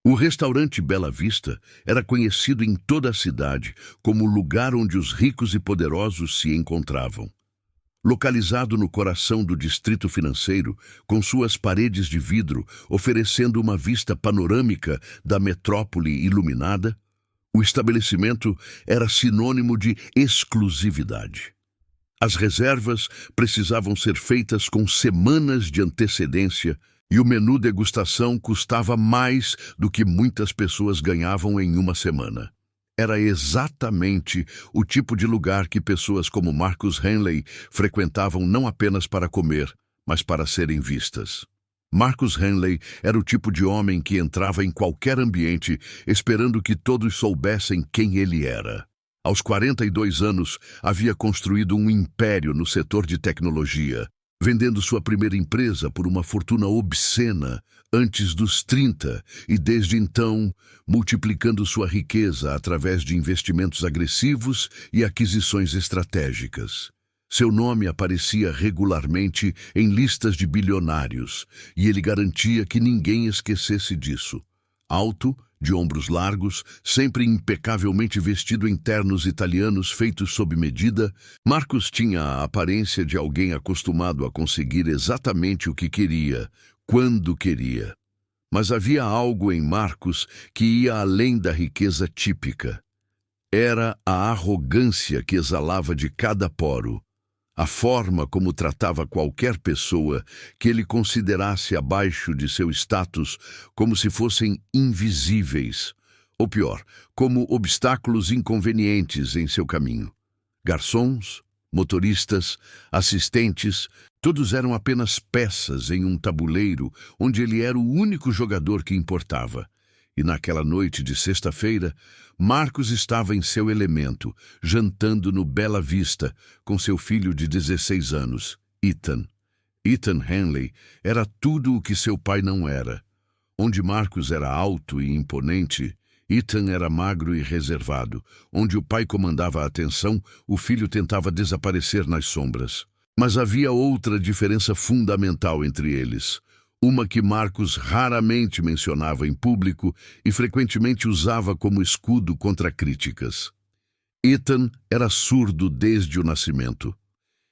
O restaurante Bela Vista era conhecido em toda a cidade como o lugar onde os ricos e poderosos se encontravam. Localizado no coração do distrito financeiro, com suas paredes de vidro oferecendo uma vista panorâmica da metrópole iluminada, o estabelecimento era sinônimo de exclusividade. As reservas precisavam ser feitas com semanas de antecedência e o menu degustação custava mais do que muitas pessoas ganhavam em uma semana. Era exatamente o tipo de lugar que pessoas como Marcus Henley frequentavam não apenas para comer, mas para serem vistas. Marcus Henley era o tipo de homem que entrava em qualquer ambiente esperando que todos soubessem quem ele era. Aos 42 anos, havia construído um império no setor de tecnologia, vendendo sua primeira empresa por uma fortuna obscena antes dos 30 e, desde então, multiplicando sua riqueza através de investimentos agressivos e aquisições estratégicas. Seu nome aparecia regularmente em listas de bilionários e ele garantia que ninguém esquecesse disso. Alto, de ombros largos, sempre impecavelmente vestido em ternos italianos feitos sob medida, Marcus tinha a aparência de alguém acostumado a conseguir exatamente o que queria, quando queria. Mas havia algo em Marcus que ia além da riqueza típica. Era a arrogância que exalava de cada poro. A forma como tratava qualquer pessoa que ele considerasse abaixo de seu status como se fossem invisíveis, ou pior, como obstáculos inconvenientes em seu caminho. Garçons, motoristas, assistentes, todos eram apenas peças em um tabuleiro onde ele era o único jogador que importava. E naquela noite de sexta-feira, Marcus estava em seu elemento, jantando no Bela Vista, com seu filho de 16 anos, Ethan. Ethan Henley era tudo o que seu pai não era. Onde Marcus era alto e imponente, Ethan era magro e reservado. Onde o pai comandava a atenção, o filho tentava desaparecer nas sombras. Mas havia outra diferença fundamental entre eles. Uma que Marcus raramente mencionava em público e frequentemente usava como escudo contra críticas. Ethan era surdo desde o nascimento.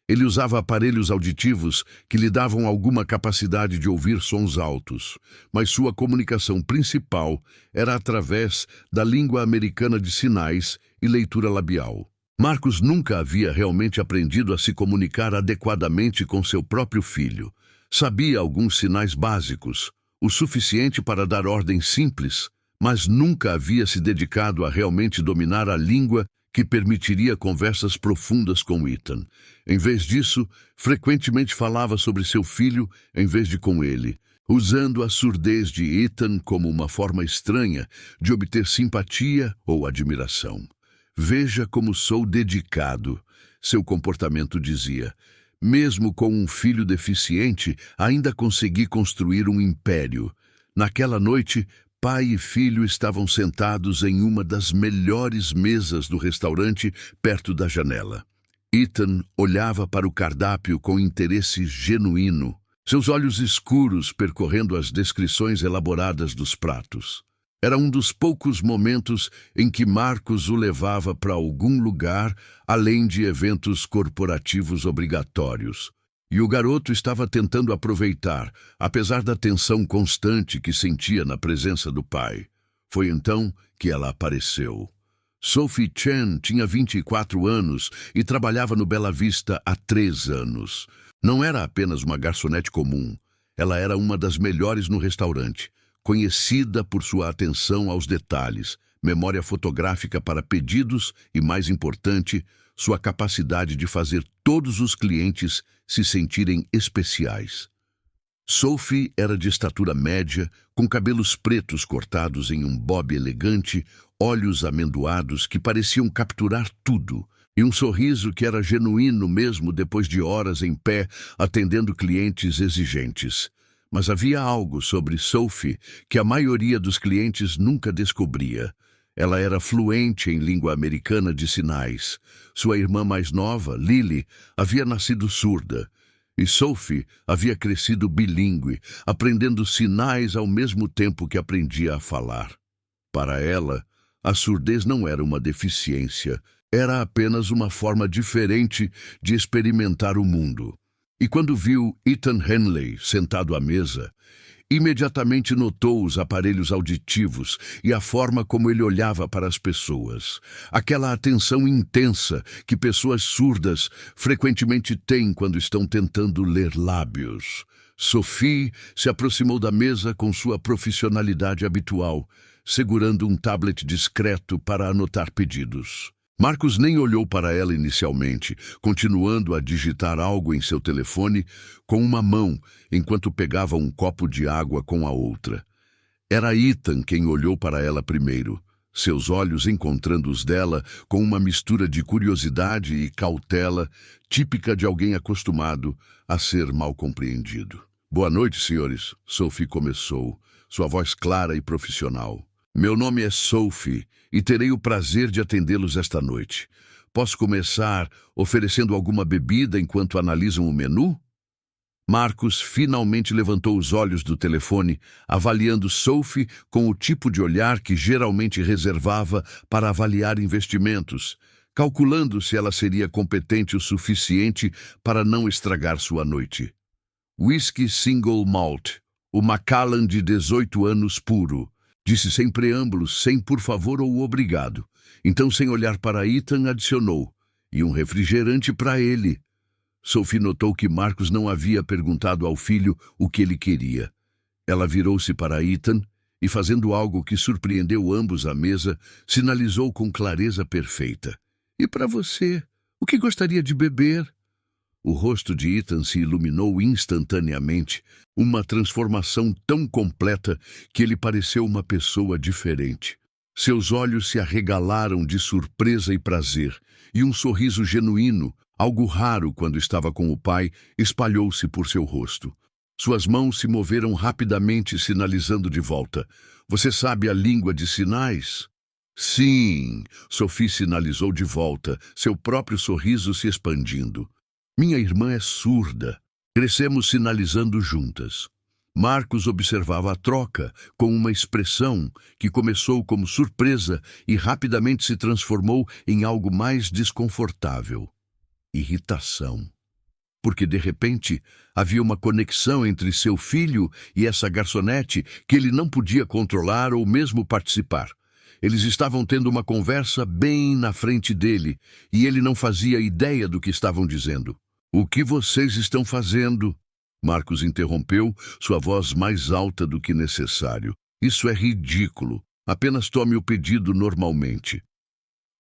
Ele usava aparelhos auditivos que lhe davam alguma capacidade de ouvir sons altos, mas sua comunicação principal era através da língua americana de sinais e leitura labial. Marcus nunca havia realmente aprendido a se comunicar adequadamente com seu próprio filho. Sabia alguns sinais básicos, o suficiente para dar ordens simples, mas nunca havia se dedicado a realmente dominar a língua que permitiria conversas profundas com Ethan. Em vez disso, frequentemente falava sobre seu filho em vez de com ele, usando a surdez de Ethan como uma forma estranha de obter simpatia ou admiração. Veja como sou dedicado, seu comportamento dizia. Mesmo com um filho deficiente, ainda consegui construir um império. Naquela noite, pai e filho estavam sentados em uma das melhores mesas do restaurante, perto da janela. Ethan olhava para o cardápio com interesse genuíno, seus olhos escuros percorrendo as descrições elaboradas dos pratos. Era um dos poucos momentos em que Marcus o levava para algum lugar além de eventos corporativos obrigatórios. E o garoto estava tentando aproveitar, apesar da tensão constante que sentia na presença do pai. Foi então que ela apareceu. Sophie Chen tinha 24 anos e trabalhava no Bela Vista há 3 anos. Não era apenas uma garçonete comum. Ela era uma das melhores no restaurante. Conhecida por sua atenção aos detalhes, memória fotográfica para pedidos e, mais importante, sua capacidade de fazer todos os clientes se sentirem especiais. Sophie era de estatura média, com cabelos pretos cortados em um bob elegante, olhos amendoados que pareciam capturar tudo, e um sorriso que era genuíno mesmo depois de horas em pé atendendo clientes exigentes. Mas havia algo sobre Sophie que a maioria dos clientes nunca descobria. Ela era fluente em língua americana de sinais. Sua irmã mais nova, Lily, havia nascido surda. E Sophie havia crescido bilíngue, aprendendo sinais ao mesmo tempo que aprendia a falar. Para ela, a surdez não era uma deficiência, era apenas uma forma diferente de experimentar o mundo. E quando viu Ethan Henley sentado à mesa, imediatamente notou os aparelhos auditivos e a forma como ele olhava para as pessoas. Aquela atenção intensa que pessoas surdas frequentemente têm quando estão tentando ler lábios. Sophie se aproximou da mesa com sua profissionalidade habitual, segurando um tablet discreto para anotar pedidos. Marcos nem olhou para ela inicialmente, continuando a digitar algo em seu telefone com uma mão, enquanto pegava um copo de água com a outra. Era Ethan quem olhou para ela primeiro, seus olhos encontrando os dela com uma mistura de curiosidade e cautela, típica de alguém acostumado a ser mal compreendido. "Boa noite, senhores", Sophie começou, sua voz clara e profissional. "Meu nome é Sophie e terei o prazer de atendê-los esta noite. Posso começar oferecendo alguma bebida enquanto analisam o menu?" Marcos finalmente levantou os olhos do telefone, avaliando Sophie com o tipo de olhar que geralmente reservava para avaliar investimentos, calculando se ela seria competente o suficiente para não estragar sua noite. "Whisky Single Malt, o Macallan de 18 anos puro", disse sem preâmbulos, sem por favor ou obrigado. Então, sem olhar para Ethan, adicionou: "E um refrigerante para ele." Sophie notou que Marcos não havia perguntado ao filho o que ele queria. Ela virou-se para Ethan e, fazendo algo que surpreendeu ambos à mesa, sinalizou com clareza perfeita: "E para você, o que gostaria de beber?" O rosto de Ethan se iluminou instantaneamente, uma transformação tão completa que ele pareceu uma pessoa diferente. Seus olhos se arregalaram de surpresa e prazer, e um sorriso genuíno, algo raro quando estava com o pai, espalhou-se por seu rosto. Suas mãos se moveram rapidamente, sinalizando de volta. "Você sabe a língua de sinais?" "Sim", Sophie sinalizou de volta, seu próprio sorriso se expandindo. "Minha irmã é surda. Crescemos sinalizando juntas." Marcos observava a troca com uma expressão que começou como surpresa e rapidamente se transformou em algo mais desconfortável: irritação. Porque, de repente, havia uma conexão entre seu filho e essa garçonete que ele não podia controlar ou mesmo participar. Eles estavam tendo uma conversa bem na frente dele e ele não fazia ideia do que estavam dizendo. "O que vocês estão fazendo?" Marcos interrompeu, sua voz mais alta do que necessário. "Isso é ridículo. Apenas tome o pedido normalmente."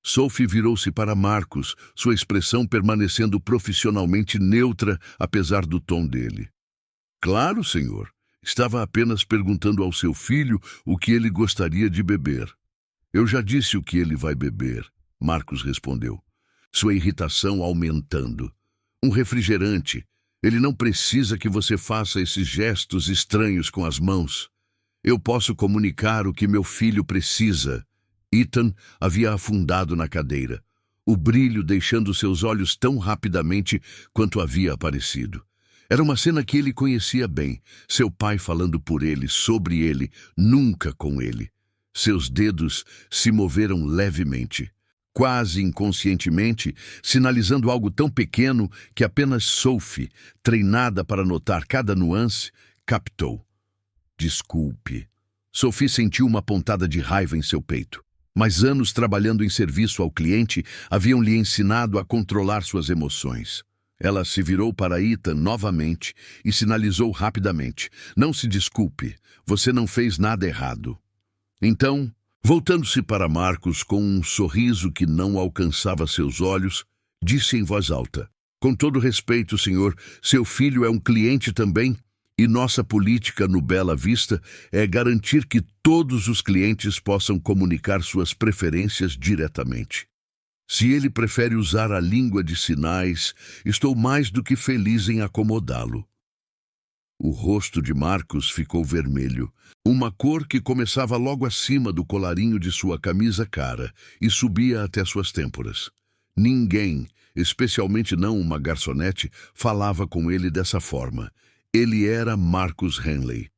Sophie virou-se para Marcos, sua expressão permanecendo profissionalmente neutra, apesar do tom dele. "Claro, senhor. Estava apenas perguntando ao seu filho o que ele gostaria de beber." "Eu já disse o que ele vai beber", Marcos respondeu, sua irritação aumentando. "Um refrigerante. Ele não precisa que você faça esses gestos estranhos com as mãos. Eu posso comunicar o que meu filho precisa." Ethan havia afundado na cadeira, o brilho deixando seus olhos tão rapidamente quanto havia aparecido. Era uma cena que ele conhecia bem, seu pai falando por ele, sobre ele, nunca com ele. Seus dedos se moveram levemente, quase inconscientemente, sinalizando algo tão pequeno que apenas Sophie, treinada para notar cada nuance, captou. "Desculpe." Sophie sentiu uma pontada de raiva em seu peito. Mas anos trabalhando em serviço ao cliente haviam lhe ensinado a controlar suas emoções. Ela se virou para Ethan novamente e sinalizou rapidamente: "Não se desculpe, você não fez nada errado." Então, voltando-se para Marcos com um sorriso que não alcançava seus olhos, disse em voz alta: "Com todo respeito, senhor, seu filho é um cliente também, e nossa política no Bela Vista é garantir que todos os clientes possam comunicar suas preferências diretamente. Se ele prefere usar a língua de sinais, estou mais do que feliz em acomodá-lo." O rosto de Marcos ficou vermelho, uma cor que começava logo acima do colarinho de sua camisa cara e subia até suas têmporas. Ninguém, especialmente não uma garçonete, falava com ele dessa forma. Ele era Marcus Henley.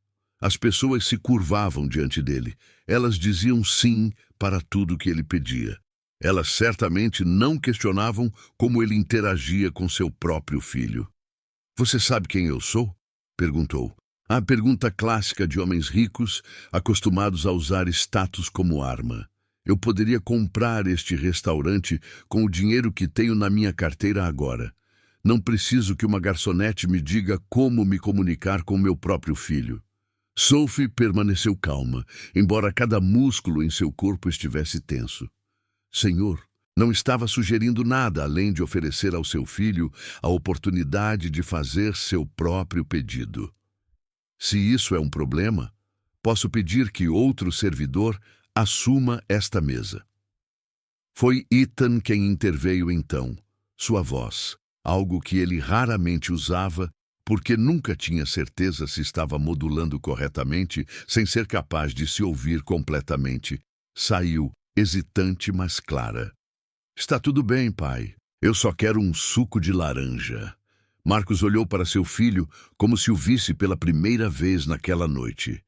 As pessoas se curvavam diante dele. Elas diziam sim para tudo que ele pedia. Elas certamente não questionavam como ele interagia com seu próprio filho. "Você sabe quem eu sou?" perguntou. A pergunta clássica de homens ricos, acostumados a usar status como arma. Eu poderia comprar este restaurante com o dinheiro que tenho na minha carteira agora. Não preciso que uma garçonete me diga como me comunicar com meu próprio filho. Sophie permaneceu calma, embora cada músculo em seu corpo estivesse tenso. Senhor, não estava sugerindo nada além de oferecer ao seu filho a oportunidade de fazer seu próprio pedido. Se isso é um problema, posso pedir que outro servidor assuma esta mesa. Foi Ethan quem interveio então, sua voz, algo que ele raramente usava porque nunca tinha certeza se estava modulando corretamente sem ser capaz de se ouvir completamente. Saiu, hesitante, mas clara. "Está tudo bem, pai. Eu só quero um suco de laranja." Marcus olhou para seu filho como se o visse pela primeira vez naquela noite.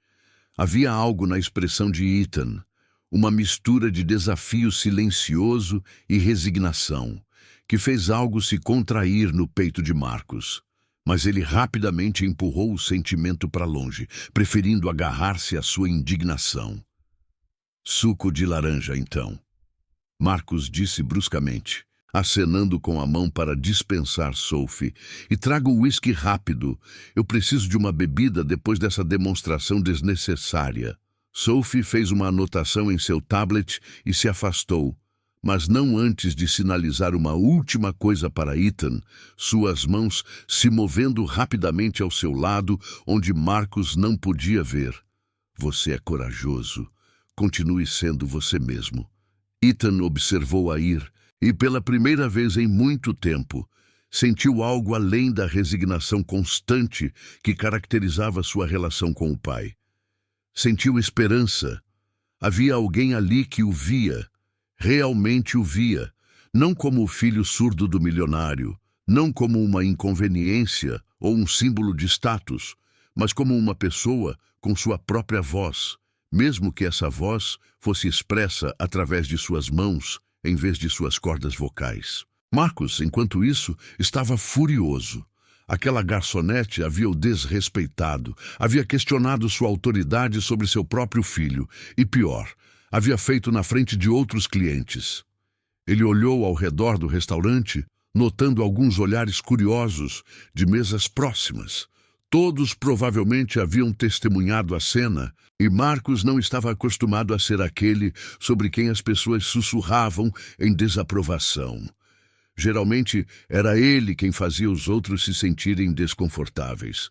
Havia algo na expressão de Ethan, uma mistura de desafio silencioso e resignação, que fez algo se contrair no peito de Marcus. Mas ele rapidamente empurrou o sentimento para longe, preferindo agarrar-se à sua indignação. "Suco de laranja, então," Marcus disse bruscamente, acenando com a mão para dispensar Sophie. "E traga o uísque rápido. Eu preciso de uma bebida depois dessa demonstração desnecessária." Sophie fez uma anotação em seu tablet e se afastou, mas não antes de sinalizar uma última coisa para Ethan, suas mãos se movendo rapidamente ao seu lado, onde Marcus não podia ver. "Você é corajoso. Continue sendo você mesmo." Ethan observou-a ir, e pela primeira vez em muito tempo, sentiu algo além da resignação constante que caracterizava sua relação com o pai. Sentiu esperança. Havia alguém ali que o via, realmente o via, não como o filho surdo do milionário, não como uma inconveniência ou um símbolo de status, mas como uma pessoa com sua própria voz, mesmo que essa voz fosse expressa através de suas mãos em vez de suas cordas vocais. Marcus, enquanto isso, estava furioso. Aquela garçonete havia o desrespeitado, havia questionado sua autoridade sobre seu próprio filho e, pior, havia feito na frente de outros clientes. Ele olhou ao redor do restaurante, notando alguns olhares curiosos de mesas próximas. Todos provavelmente haviam testemunhado a cena, e Marcus não estava acostumado a ser aquele sobre quem as pessoas sussurravam em desaprovação. Geralmente, era ele quem fazia os outros se sentirem desconfortáveis.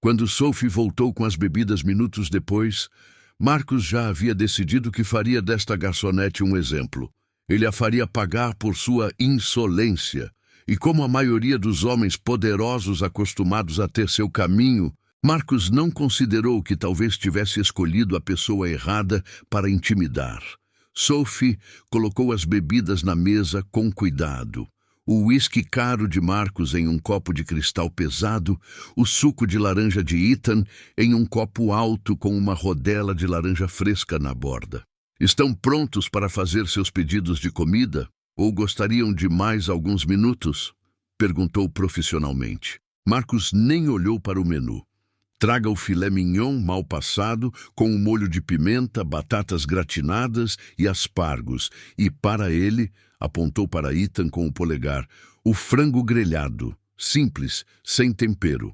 Quando Sophie voltou com as bebidas minutos depois, Marcus já havia decidido que faria desta garçonete um exemplo. Ele a faria pagar por sua insolência. E como a maioria dos homens poderosos acostumados a ter seu caminho, Marcus não considerou que talvez tivesse escolhido a pessoa errada para intimidar. Sophie colocou as bebidas na mesa com cuidado. O uísque caro de Marcus em um copo de cristal pesado, o suco de laranja de Ethan em um copo alto com uma rodela de laranja fresca na borda. "Estão prontos para fazer seus pedidos de comida? Ou gostariam de mais alguns minutos?" perguntou profissionalmente. Marcus nem olhou para o menu. "Traga o filé mignon mal passado, com um molho de pimenta, batatas gratinadas e aspargos. E para ele," apontou para Ethan com o polegar, "o frango grelhado, simples, sem tempero."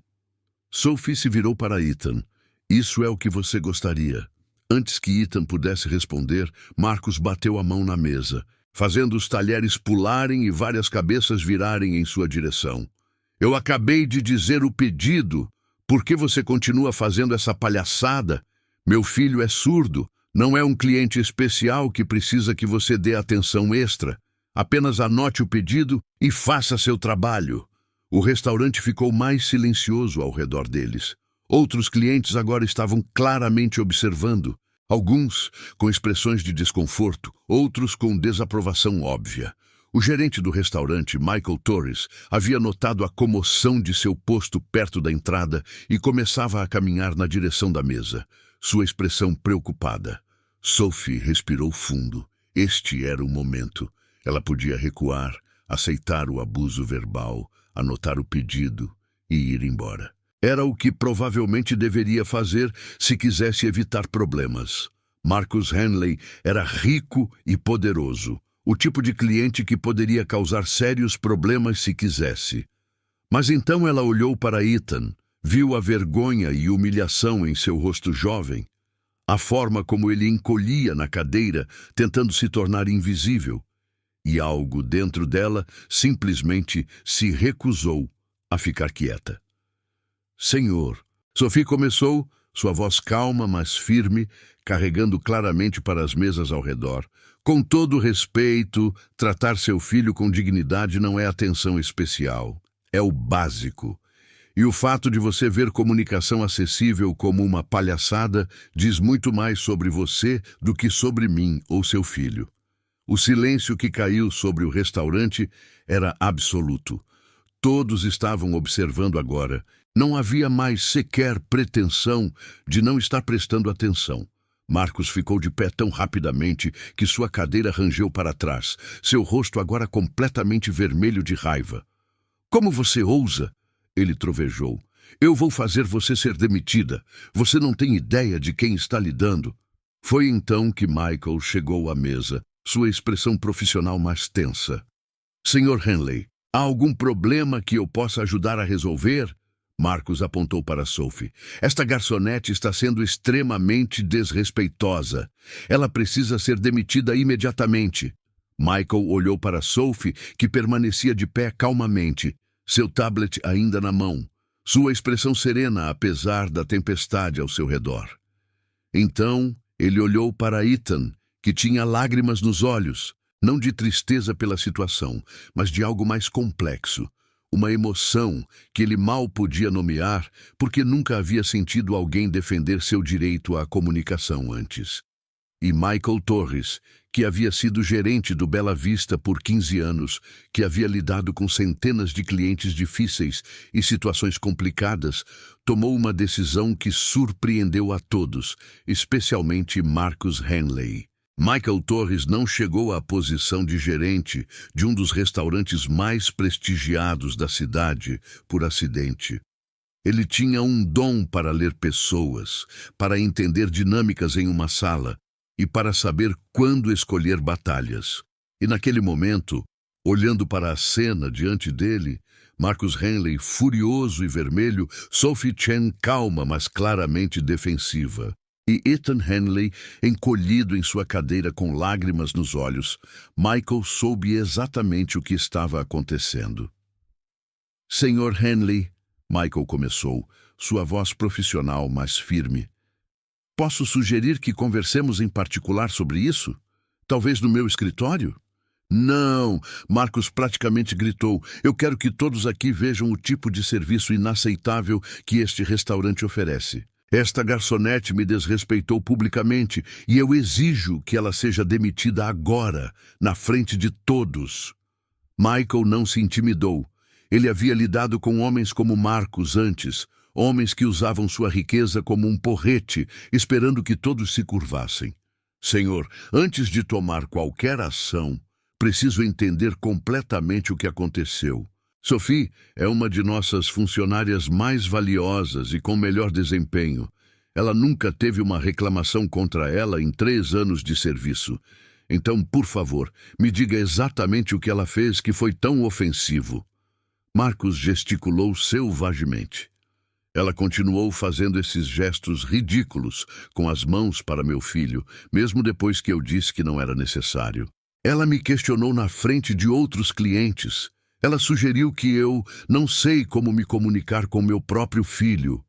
Sophie se virou para Ethan. "Isso é o que você gostaria." Antes que Ethan pudesse responder, Marcus bateu a mão na mesa, fazendo os talheres pularem e várias cabeças virarem em sua direção. "Eu acabei de dizer o pedido. Por que você continua fazendo essa palhaçada? Meu filho é surdo. Não é um cliente especial que precisa que você dê atenção extra. Apenas anote o pedido e faça seu trabalho." O restaurante ficou mais silencioso ao redor deles. Outros clientes agora estavam claramente observando. Alguns com expressões de desconforto, outros com desaprovação óbvia. O gerente do restaurante, Michael Torres, havia notado a comoção de seu posto perto da entrada e começava a caminhar na direção da mesa, sua expressão preocupada. Sophie respirou fundo. Este era o momento. Ela podia recuar, aceitar o abuso verbal, anotar o pedido e ir embora. Era o que provavelmente deveria fazer se quisesse evitar problemas. Marcus Henley era rico e poderoso, o tipo de cliente que poderia causar sérios problemas se quisesse. Mas então ela olhou para Ethan, viu a vergonha e humilhação em seu rosto jovem, a forma como ele encolhia na cadeira, tentando se tornar invisível, e algo dentro dela simplesmente se recusou a ficar quieta. Senhor, Sophie começou, sua voz calma, mas firme, carregando claramente para as mesas ao redor. Com todo respeito, tratar seu filho com dignidade não é atenção especial, é o básico. E o fato de você ver comunicação acessível como uma palhaçada diz muito mais sobre você do que sobre mim ou seu filho. O silêncio que caiu sobre o restaurante era absoluto. Todos estavam observando agora. Não havia mais sequer pretensão de não estar prestando atenção. Marcus ficou de pé tão rapidamente que sua cadeira rangeu para trás, seu rosto agora completamente vermelho de raiva. Como você ousa? Ele trovejou. Eu vou fazer você ser demitida. Você não tem ideia de quem está lidando. Foi então que Michael chegou à mesa, sua expressão profissional mais tensa. Senhor Henley, há algum problema que eu possa ajudar a resolver? Marcus apontou para Sophie. Esta garçonete está sendo extremamente desrespeitosa. Ela precisa ser demitida imediatamente. Michael olhou para Sophie, que permanecia de pé calmamente, seu tablet ainda na mão, sua expressão serena apesar da tempestade ao seu redor. Então, ele olhou para Ethan, que tinha lágrimas nos olhos, não de tristeza pela situação, mas de algo mais complexo. Uma emoção que ele mal podia nomear porque nunca havia sentido alguém defender seu direito à comunicação antes. E Michael Torres, que havia sido gerente do Bela Vista por 15 anos, que havia lidado com centenas de clientes difíceis e situações complicadas, tomou uma decisão que surpreendeu a todos, especialmente Marcus Henley. Michael Torres não chegou à posição de gerente de um dos restaurantes mais prestigiados da cidade por acidente. Ele tinha um dom para ler pessoas, para entender dinâmicas em uma sala e para saber quando escolher batalhas. E naquele momento, olhando para a cena diante dele, Marcus Henley, furioso e vermelho, Sophie Chen, calma, mas claramente defensiva. E Ethan Henley, encolhido em sua cadeira com lágrimas nos olhos. Michael soube exatamente o que estava acontecendo. Senhor Henley, Michael começou, sua voz profissional mais firme. Posso sugerir que conversemos em particular sobre isso? Talvez no meu escritório? Não, Marcus praticamente gritou. Eu quero que todos aqui vejam o tipo de serviço inaceitável que este restaurante oferece. Esta garçonete me desrespeitou publicamente e eu exijo que ela seja demitida agora, na frente de todos. Michael não se intimidou. Ele havia lidado com homens como Marcus antes, homens que usavam sua riqueza como um porrete, esperando que todos se curvassem. Senhor, antes de tomar qualquer ação, preciso entender completamente o que aconteceu. Sophie é uma de nossas funcionárias mais valiosas e com melhor desempenho. Ela nunca teve uma reclamação contra ela em 3 anos de serviço. Então, por favor, me diga exatamente o que ela fez que foi tão ofensivo. Marcus gesticulou selvagemente. Ela continuou fazendo esses gestos ridículos com as mãos para meu filho, mesmo depois que eu disse que não era necessário. Ela me questionou na frente de outros clientes. Ela sugeriu que eu não sei como me comunicar com meu próprio filho.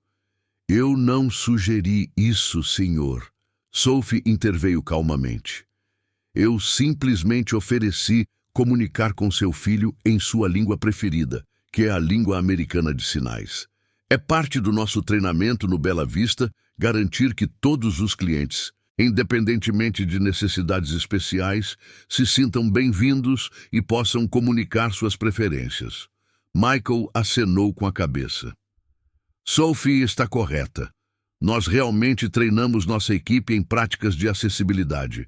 Eu não sugeri isso, senhor. Sophie interveio calmamente. Eu simplesmente ofereci comunicar com seu filho em sua língua preferida, que é a língua americana de sinais. É parte do nosso treinamento no Bela Vista garantir que todos os clientes, Independentemente de necessidades especiais, se sintam bem-vindos e possam comunicar suas preferências. Michael acenou com a cabeça. Sophie está correta. Nós realmente treinamos nossa equipe em práticas de acessibilidade.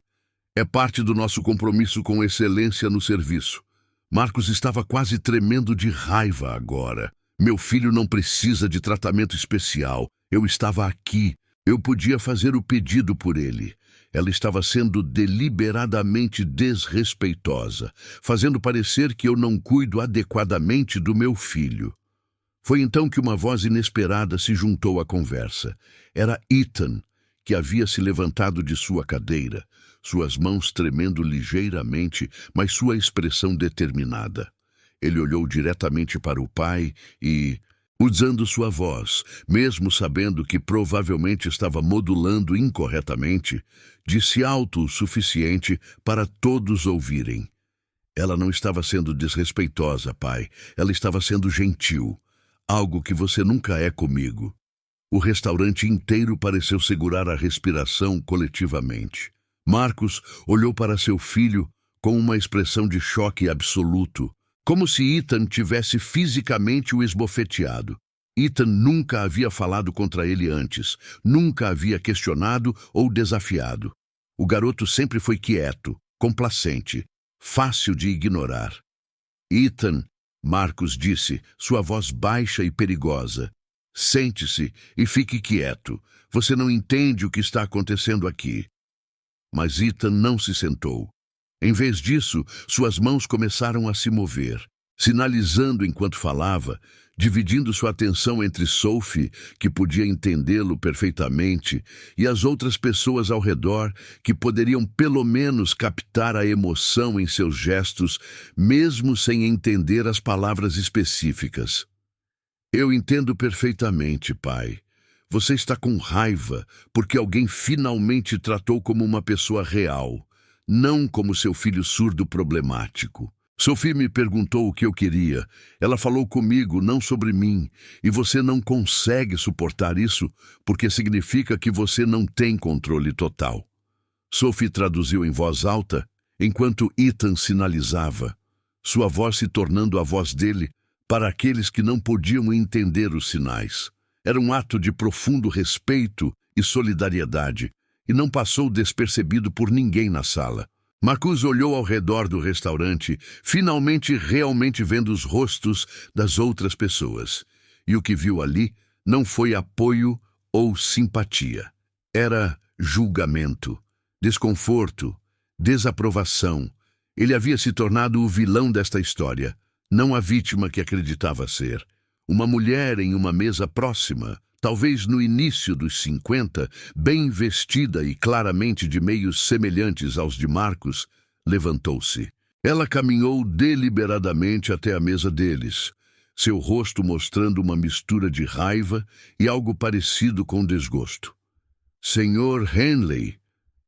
É parte do nosso compromisso com excelência no serviço. Marcos estava quase tremendo de raiva agora. Meu filho não precisa de tratamento especial. Eu estava aqui. Eu podia fazer o pedido por ele. Ela estava sendo deliberadamente desrespeitosa, fazendo parecer que eu não cuido adequadamente do meu filho. Foi então que uma voz inesperada se juntou à conversa. Era Ethan, que havia se levantado de sua cadeira, suas mãos tremendo ligeiramente, mas sua expressão determinada. Ele olhou diretamente para o pai e, usando sua voz, mesmo sabendo que provavelmente estava modulando incorretamente, disse alto o suficiente para todos ouvirem. Ela não estava sendo desrespeitosa, pai. Ela estava sendo gentil. Algo que você nunca é comigo. O restaurante inteiro pareceu segurar a respiração coletivamente. Marcos olhou para seu filho com uma expressão de choque absoluto, como se Ethan tivesse fisicamente o esbofeteado. Ethan nunca havia falado contra ele antes, nunca havia questionado ou desafiado. O garoto sempre foi quieto, complacente, fácil de ignorar. Ethan, Marcos disse, sua voz baixa e perigosa. Sente-se e fique quieto. Você não entende o que está acontecendo aqui. Mas Ethan não se sentou. Em vez disso, suas mãos começaram a se mover, sinalizando enquanto falava, dividindo sua atenção entre Sophie, que podia entendê-lo perfeitamente, e as outras pessoas ao redor, que poderiam pelo menos captar a emoção em seus gestos, mesmo sem entender as palavras específicas. Eu entendo perfeitamente, pai. Você está com raiva porque alguém finalmente tratou como uma pessoa real, não como seu filho surdo problemático. Sophie me perguntou o que eu queria. Ela falou comigo, não sobre mim, e você não consegue suportar isso porque significa que você não tem controle total. Sophie traduziu em voz alta, enquanto Ethan sinalizava, sua voz se tornando a voz dele para aqueles que não podiam entender os sinais. Era um ato de profundo respeito e solidariedade, e não passou despercebido por ninguém na sala. Marcus olhou ao redor do restaurante, finalmente realmente vendo os rostos das outras pessoas. E o que viu ali não foi apoio ou simpatia. Era julgamento, desconforto, desaprovação. Ele havia se tornado o vilão desta história, não a vítima que acreditava ser. Uma mulher em uma mesa próxima, talvez no início dos 50, bem vestida e claramente de meios semelhantes aos de Marcos, levantou-se. Ela caminhou deliberadamente até a mesa deles, seu rosto mostrando uma mistura de raiva e algo parecido com desgosto. Senhor Henley,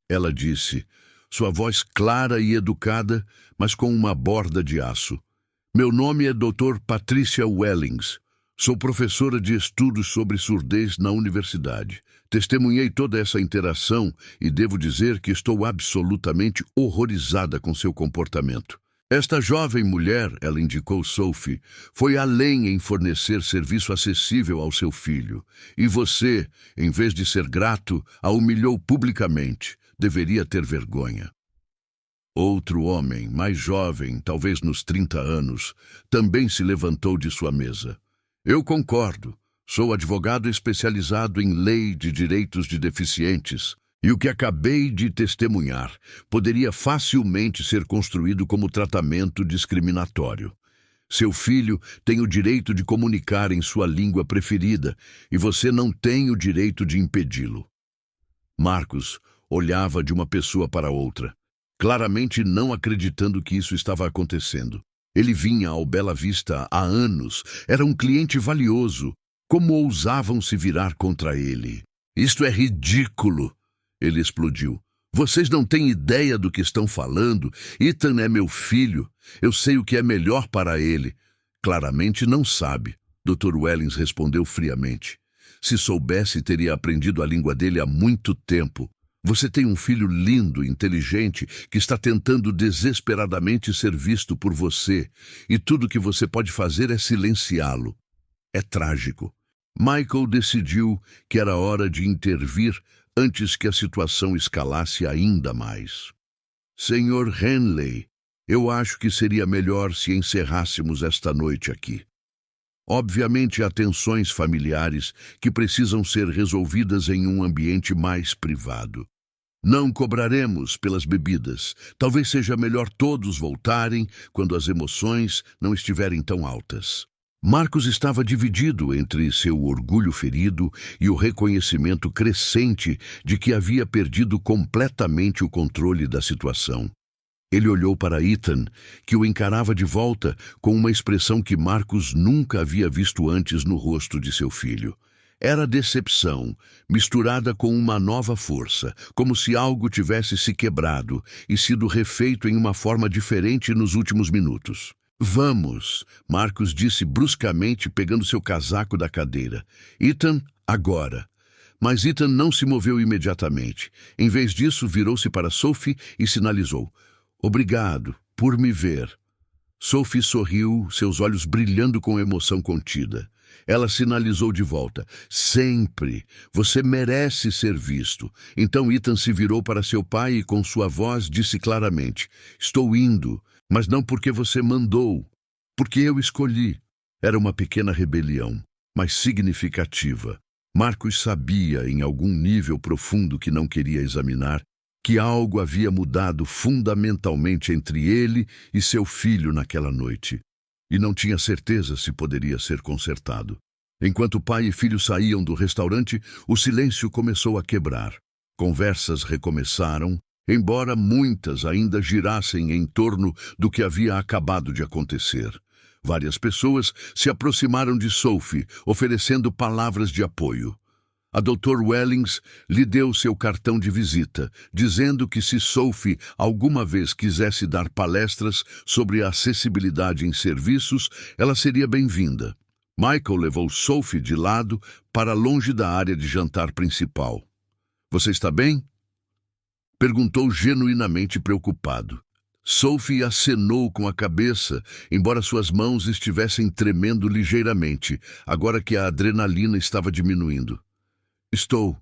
ela disse, sua voz clara e educada, mas com uma borda de aço. Meu nome é Dr. Patricia Wellings. Sou professora de estudos sobre surdez na universidade. Testemunhei toda essa interação e devo dizer que estou absolutamente horrorizada com seu comportamento. Esta jovem mulher, ela indicou Sophie, foi além em fornecer serviço acessível ao seu filho. E você, em vez de ser grato, a humilhou publicamente. Deveria ter vergonha. Outro homem, mais jovem, talvez nos 30 anos, também se levantou de sua mesa. Eu concordo. Sou advogado especializado em lei de direitos de deficientes, e o que acabei de testemunhar poderia facilmente ser construído como tratamento discriminatório. Seu filho tem o direito de comunicar em sua língua preferida, e você não tem o direito de impedi-lo. Marcos olhava de uma pessoa para outra, claramente não acreditando que isso estava acontecendo. Ele vinha ao Bela Vista há anos, era um cliente valioso. Como ousavam se virar contra ele? Isto é ridículo! Ele explodiu. Vocês não têm ideia do que estão falando. Ethan é meu filho. Eu sei o que é melhor para ele. Claramente não sabe, Dr. Wellings respondeu friamente. Se soubesse, teria aprendido a língua dele há muito tempo. Você tem um filho lindo, inteligente, que está tentando desesperadamente ser visto por você, e tudo que você pode fazer é silenciá-lo. É trágico. Michael decidiu que era hora de intervir antes que a situação escalasse ainda mais. Senhor Henley, eu acho que seria melhor se encerrássemos esta noite aqui. Obviamente há tensões familiares que precisam ser resolvidas em um ambiente mais privado. Não cobraremos pelas bebidas. Talvez seja melhor todos voltarem quando as emoções não estiverem tão altas. Marcos estava dividido entre seu orgulho ferido e o reconhecimento crescente de que havia perdido completamente o controle da situação. Ele olhou para Ethan, que o encarava de volta com uma expressão que Marcos nunca havia visto antes no rosto de seu filho. Era decepção, misturada com uma nova força, como se algo tivesse se quebrado e sido refeito em uma forma diferente nos últimos minutos. Vamos, Marcos disse bruscamente, pegando seu casaco da cadeira. Ethan, agora. Mas Ethan não se moveu imediatamente. Em vez disso, virou-se para Sophie e sinalizou. Obrigado por me ver. Sophie sorriu, seus olhos brilhando com emoção contida. Ela sinalizou de volta. Sempre. Você merece ser visto. Então Ethan se virou para seu pai e com sua voz disse claramente. Estou indo, mas não porque você mandou. Porque eu escolhi. Era uma pequena rebelião, mas significativa. Marcos sabia, em algum nível profundo que não queria examinar, que algo havia mudado fundamentalmente entre ele e seu filho naquela noite. E não tinha certeza se poderia ser consertado. Enquanto pai e filho saíam do restaurante, o silêncio começou a quebrar. Conversas recomeçaram, embora muitas ainda girassem em torno do que havia acabado de acontecer. Várias pessoas se aproximaram de Sophie, oferecendo palavras de apoio. A Dr. Wellings lhe deu seu cartão de visita, dizendo que se Sophie alguma vez quisesse dar palestras sobre a acessibilidade em serviços, ela seria bem-vinda. Michael levou Sophie de lado para longe da área de jantar principal. Você está bem? Perguntou genuinamente preocupado. Sophie acenou com a cabeça, embora suas mãos estivessem tremendo ligeiramente, agora que a adrenalina estava diminuindo. Estou.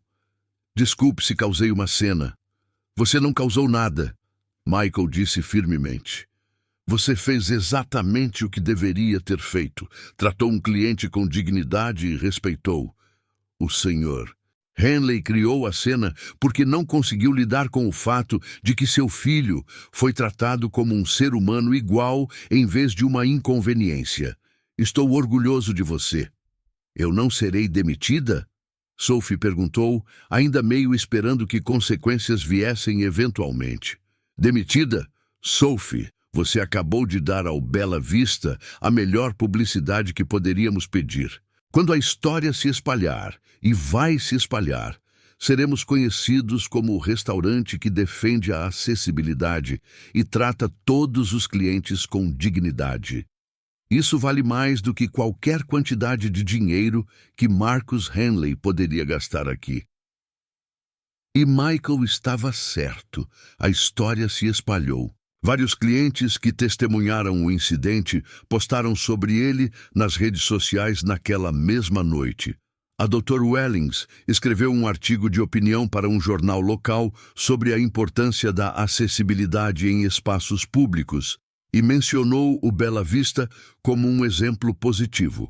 Desculpe se causei uma cena. Você não causou nada, Michael disse firmemente. Você fez exatamente o que deveria ter feito. Tratou um cliente com dignidade e respeitou. O senhor Henley criou a cena porque não conseguiu lidar com o fato de que seu filho foi tratado como um ser humano igual em vez de uma inconveniência. Estou orgulhoso de você. Eu não serei demitida? Sophie perguntou, ainda meio esperando que consequências viessem eventualmente. Demitida? Sophie, você acabou de dar ao Bela Vista a melhor publicidade que poderíamos pedir. Quando a história se espalhar, e vai se espalhar, seremos conhecidos como o restaurante que defende a acessibilidade e trata todos os clientes com dignidade. Isso vale mais do que qualquer quantidade de dinheiro que Marcus Henley poderia gastar aqui. E Michael estava certo. A história se espalhou. Vários clientes que testemunharam o incidente postaram sobre ele nas redes sociais naquela mesma noite. A Dr. Wellings escreveu um artigo de opinião para um jornal local sobre a importância da acessibilidade em espaços públicos e mencionou o Bela Vista como um exemplo positivo.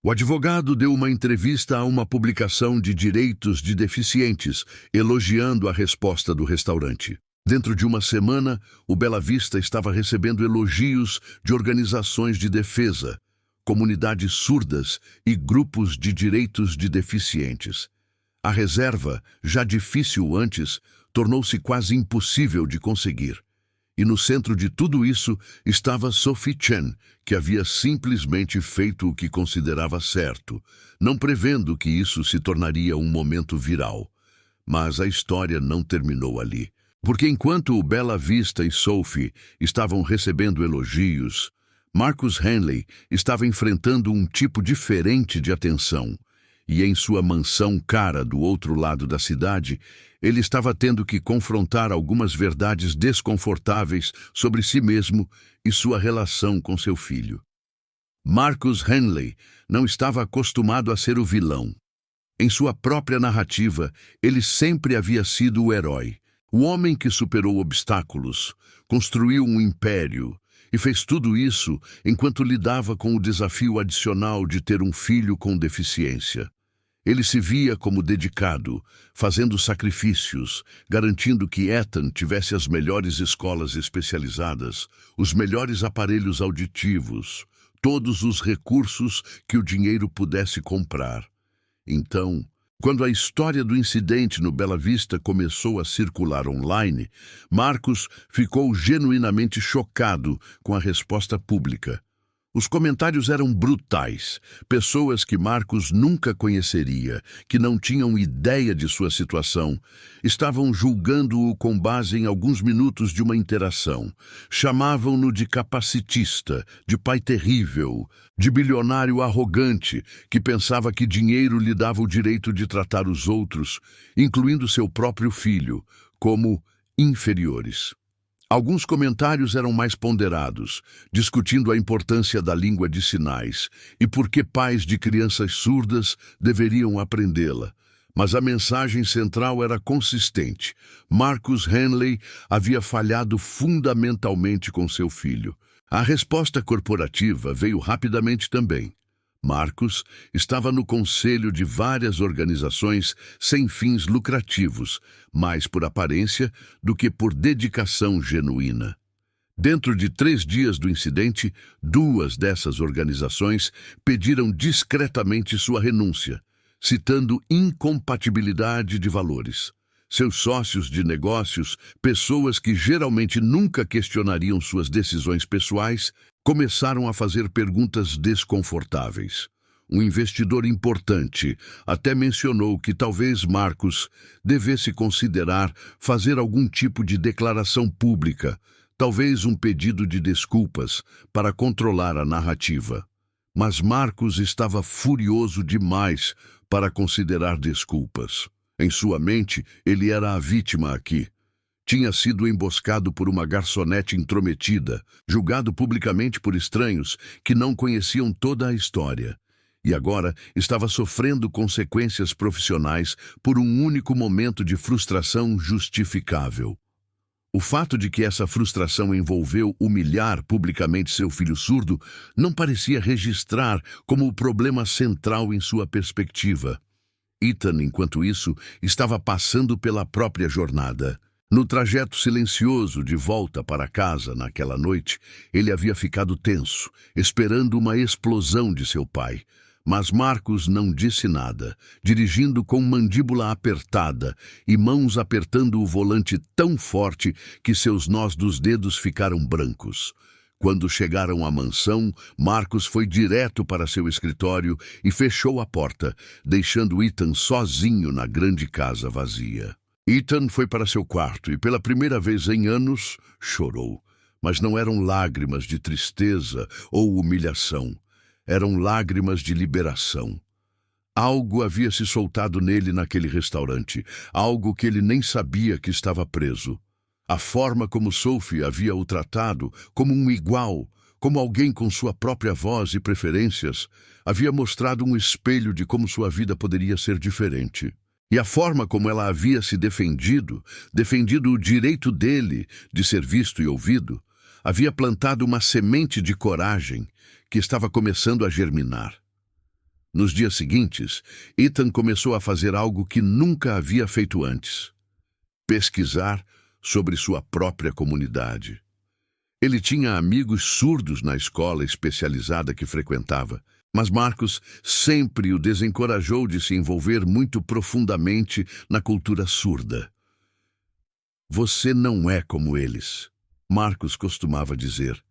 O advogado deu uma entrevista a uma publicação de direitos de deficientes, elogiando a resposta do restaurante. Dentro de uma semana, o Bela Vista estava recebendo elogios de organizações de defesa, comunidades surdas e grupos de direitos de deficientes. A reserva, já difícil antes, tornou-se quase impossível de conseguir. E no centro de tudo isso estava Sophie Chen, que havia simplesmente feito o que considerava certo, não prevendo que isso se tornaria um momento viral. Mas a história não terminou ali. Porque enquanto o Bela Vista e Sophie estavam recebendo elogios, Marcus Henley estava enfrentando um tipo diferente de atenção. E em sua mansão cara do outro lado da cidade, ele estava tendo que confrontar algumas verdades desconfortáveis sobre si mesmo e sua relação com seu filho. Marcus Henley não estava acostumado a ser o vilão. Em sua própria narrativa, ele sempre havia sido o herói, o homem que superou obstáculos, construiu um império e fez tudo isso enquanto lidava com o desafio adicional de ter um filho com deficiência. Ele se via como dedicado, fazendo sacrifícios, garantindo que Ethan tivesse as melhores escolas especializadas, os melhores aparelhos auditivos, todos os recursos que o dinheiro pudesse comprar. Então, quando a história do incidente no Bela Vista começou a circular online, Marcus ficou genuinamente chocado com a resposta pública. Os comentários eram brutais. Pessoas que Marcus nunca conheceria, que não tinham ideia de sua situação, estavam julgando-o com base em alguns minutos de uma interação. Chamavam-no de capacitista, de pai terrível, de bilionário arrogante, que pensava que dinheiro lhe dava o direito de tratar os outros, incluindo seu próprio filho, como inferiores. Alguns comentários eram mais ponderados, discutindo a importância da língua de sinais e por que pais de crianças surdas deveriam aprendê-la. Mas a mensagem central era consistente. Marcus Henley havia falhado fundamentalmente com seu filho. A resposta corporativa veio rapidamente também. Marcus estava no conselho de várias organizações sem fins lucrativos, mais por aparência do que por dedicação genuína. Dentro de 3 dias do incidente, 2 dessas organizações pediram discretamente sua renúncia, citando incompatibilidade de valores. Seus sócios de negócios, pessoas que geralmente nunca questionariam suas decisões pessoais, começaram a fazer perguntas desconfortáveis. Um investidor importante até mencionou que talvez Marcus devesse considerar fazer algum tipo de declaração pública, talvez um pedido de desculpas para controlar a narrativa. Mas Marcus estava furioso demais para considerar desculpas. Em sua mente, ele era a vítima aqui. Tinha sido emboscado por uma garçonete intrometida, julgado publicamente por estranhos que não conheciam toda a história. E agora estava sofrendo consequências profissionais por um único momento de frustração justificável. O fato de que essa frustração envolveu humilhar publicamente seu filho surdo não parecia registrar como o problema central em sua perspectiva. Ethan, enquanto isso, estava passando pela própria jornada. No trajeto silencioso de volta para casa naquela noite, ele havia ficado tenso, esperando uma explosão de seu pai. Mas Marcus não disse nada, dirigindo com mandíbula apertada e mãos apertando o volante tão forte que seus nós dos dedos ficaram brancos. Quando chegaram à mansão, Marcus foi direto para seu escritório e fechou a porta, deixando Ethan sozinho na grande casa vazia. Ethan foi para seu quarto e, pela primeira vez em anos, chorou. Mas não eram lágrimas de tristeza ou humilhação. Eram lágrimas de liberação. Algo havia se soltado nele naquele restaurante, algo que ele nem sabia que estava preso. A forma como Sophie havia o tratado, como um igual, como alguém com sua própria voz e preferências, havia mostrado um espelho de como sua vida poderia ser diferente. E a forma como ela havia se defendido o direito dele de ser visto e ouvido, havia plantado uma semente de coragem que estava começando a germinar. Nos dias seguintes, Ethan começou a fazer algo que nunca havia feito antes: pesquisar sobre sua própria comunidade. Ele tinha amigos surdos na escola especializada que frequentava, mas Marcus sempre o desencorajou de se envolver muito profundamente na cultura surda. Você não é como eles, Marcus costumava dizer.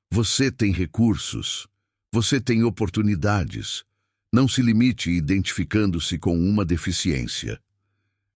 Você tem recursos, você tem oportunidades. Não se limite identificando-se com uma deficiência.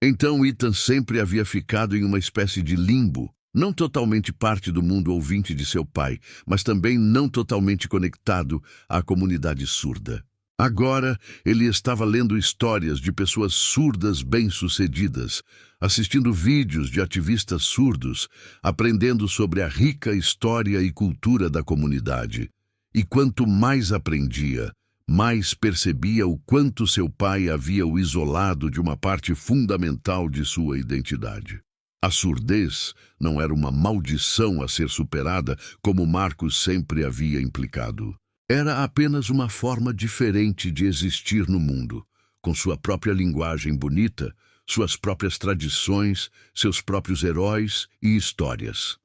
Então Ethan sempre havia ficado em uma espécie de limbo, não totalmente parte do mundo ouvinte de seu pai, mas também não totalmente conectado à comunidade surda. Agora, ele estava lendo histórias de pessoas surdas bem-sucedidas, assistindo vídeos de ativistas surdos, aprendendo sobre a rica história e cultura da comunidade. E quanto mais aprendia, mais percebia o quanto seu pai havia o isolado de uma parte fundamental de sua identidade. A surdez não era uma maldição a ser superada, como Marcos sempre havia implicado. Era apenas uma forma diferente de existir no mundo, com sua própria linguagem bonita, suas próprias tradições, seus próprios heróis e histórias.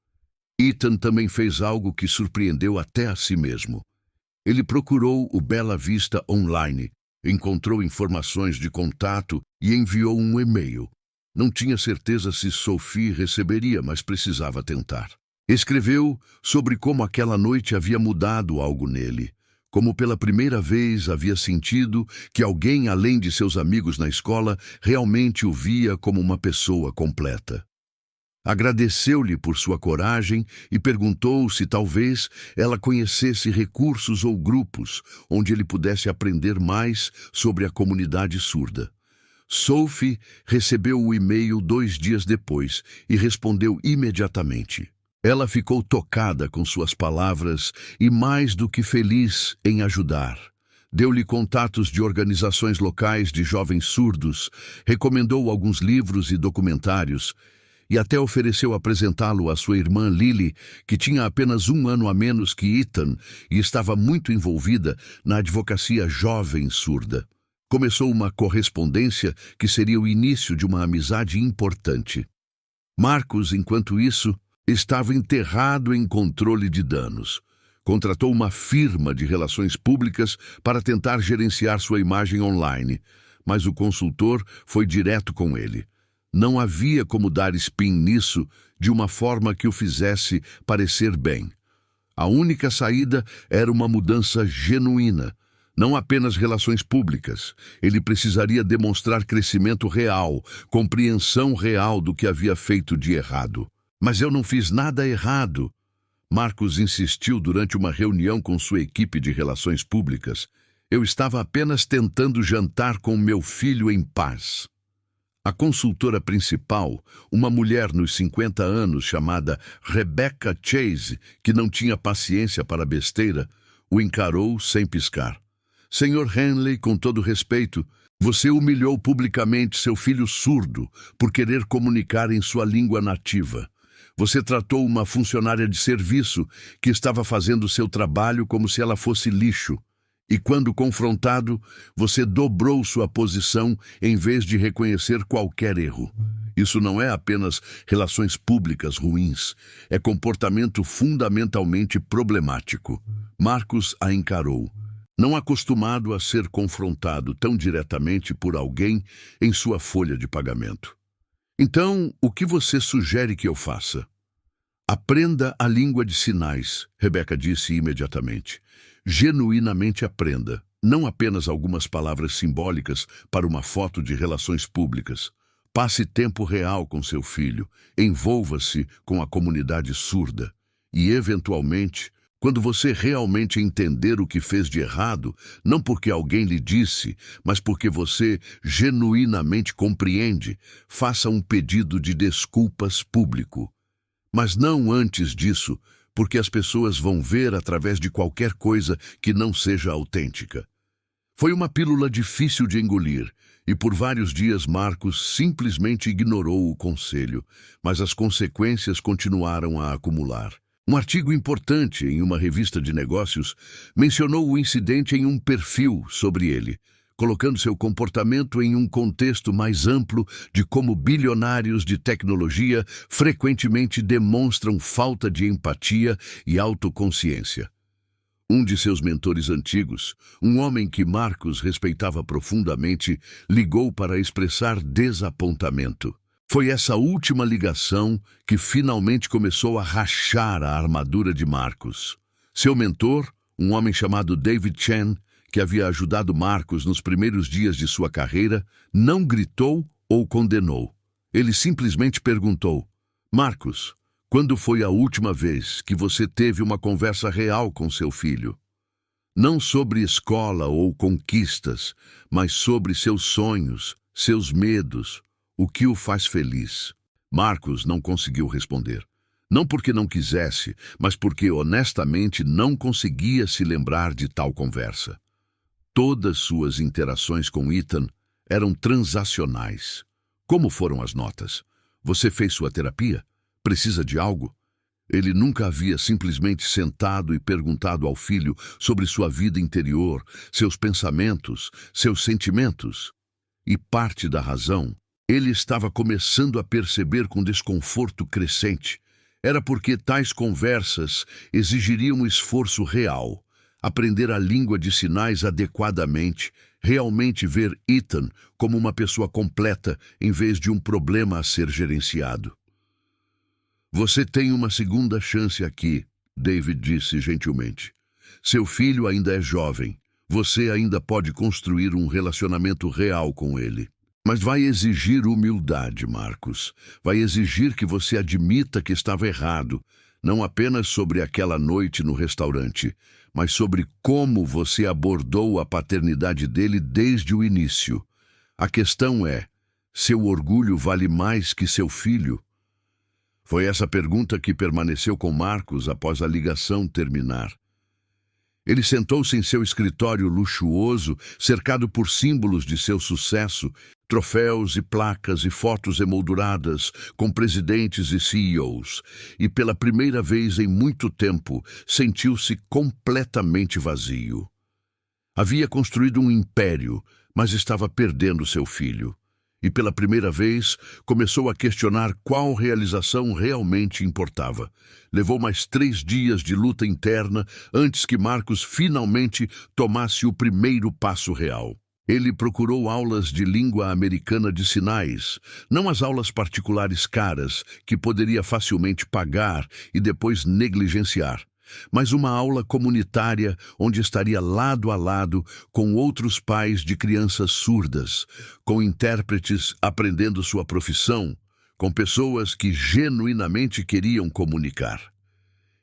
Ethan também fez algo que surpreendeu até a si mesmo. Ele procurou o Bela Vista online, encontrou informações de contato e enviou um e-mail. Não tinha certeza se Sophie receberia, mas precisava tentar. Escreveu sobre como aquela noite havia mudado algo nele, como pela primeira vez havia sentido que alguém além de seus amigos na escola realmente o via como uma pessoa completa. Agradeceu-lhe por sua coragem e perguntou se talvez ela conhecesse recursos ou grupos onde ele pudesse aprender mais sobre a comunidade surda. Sophie recebeu o e-mail 2 dias depois e respondeu imediatamente. Ela ficou tocada com suas palavras e mais do que feliz em ajudar. Deu-lhe contatos de organizações locais de jovens surdos, recomendou alguns livros e documentários e até ofereceu apresentá-lo à sua irmã Lily, que tinha apenas 1 ano a menos que Ethan e estava muito envolvida na advocacia jovem surda. Começou uma correspondência que seria o início de uma amizade importante. Marcos, enquanto isso, estava enterrado em controle de danos. Contratou uma firma de relações públicas para tentar gerenciar sua imagem online, mas o consultor foi direto com ele. Não havia como dar spin nisso de uma forma que o fizesse parecer bem. A única saída era uma mudança genuína, não apenas relações públicas. Ele precisaria demonstrar crescimento real, compreensão real do que havia feito de errado. Mas eu não fiz nada errado, Marcos insistiu durante uma reunião com sua equipe de relações públicas. Eu estava apenas tentando jantar com meu filho em paz. A consultora principal, uma mulher nos 50 anos chamada Rebecca Chase, que não tinha paciência para besteira, o encarou sem piscar. Senhor Henley, com todo respeito, você humilhou publicamente seu filho surdo por querer comunicar em sua língua nativa. Você tratou uma funcionária de serviço que estava fazendo seu trabalho como se ela fosse lixo. E quando confrontado, você dobrou sua posição em vez de reconhecer qualquer erro. Isso não é apenas relações públicas ruins, é comportamento fundamentalmente problemático. Marcos a encarou, não acostumado a ser confrontado tão diretamente por alguém em sua folha de pagamento. Então, o que você sugere que eu faça? Aprenda a língua de sinais, Rebecca disse imediatamente. Genuinamente aprenda, não apenas algumas palavras simbólicas para uma foto de relações públicas. Passe tempo real com seu filho, envolva-se com a comunidade surda e, eventualmente, quando você realmente entender o que fez de errado, não porque alguém lhe disse, mas porque você genuinamente compreende, faça um pedido de desculpas público. Mas não antes disso, porque as pessoas vão ver através de qualquer coisa que não seja autêntica. Foi uma pílula difícil de engolir, e por vários dias Marcos simplesmente ignorou o conselho, mas as consequências continuaram a acumular. Um artigo importante em uma revista de negócios mencionou o incidente em um perfil sobre ele, colocando seu comportamento em um contexto mais amplo de como bilionários de tecnologia frequentemente demonstram falta de empatia e autoconsciência. Um de seus mentores antigos, um homem que Marcos respeitava profundamente, ligou para expressar desapontamento. Foi essa última ligação que finalmente começou a rachar a armadura de Marcos. Seu mentor, um homem chamado David Chen, que havia ajudado Marcos nos primeiros dias de sua carreira, não gritou ou condenou. Ele simplesmente perguntou: Marcos, quando foi a última vez que você teve uma conversa real com seu filho? Não sobre escola ou conquistas, mas sobre seus sonhos, seus medos, o que o faz feliz. Marcos não conseguiu responder. Não porque não quisesse, mas porque honestamente não conseguia se lembrar de tal conversa. Todas suas interações com Ethan eram transacionais. Como foram as notas? Você fez sua terapia? Precisa de algo? Ele nunca havia simplesmente sentado e perguntado ao filho sobre sua vida interior, seus pensamentos, seus sentimentos. E parte da razão, ele estava começando a perceber com desconforto crescente, era porque tais conversas exigiriam um esforço real, aprender a língua de sinais adequadamente, realmente ver Ethan como uma pessoa completa em vez de um problema a ser gerenciado. Você tem uma segunda chance aqui, David disse gentilmente. Seu filho ainda é jovem. Você ainda pode construir um relacionamento real com ele. Mas vai exigir humildade, Marcos. Vai exigir que você admita que estava errado, não apenas sobre aquela noite no restaurante, mas sobre como você abordou a paternidade dele desde o início. A questão é, seu orgulho vale mais que seu filho? Foi essa pergunta que permaneceu com Marcos após a ligação terminar. Ele sentou-se em seu escritório luxuoso, cercado por símbolos de seu sucesso, troféus e placas e fotos emolduradas com presidentes e CEOs, e pela primeira vez em muito tempo sentiu-se completamente vazio. Havia construído um império, mas estava perdendo seu filho. E pela primeira vez começou a questionar qual realização realmente importava. Levou mais 3 dias de luta interna antes que Marcos finalmente tomasse o primeiro passo real. Ele procurou aulas de língua americana de sinais, não as aulas particulares caras que poderia facilmente pagar e depois negligenciar, mas uma aula comunitária onde estaria lado a lado com outros pais de crianças surdas, com intérpretes aprendendo sua profissão, com pessoas que genuinamente queriam comunicar.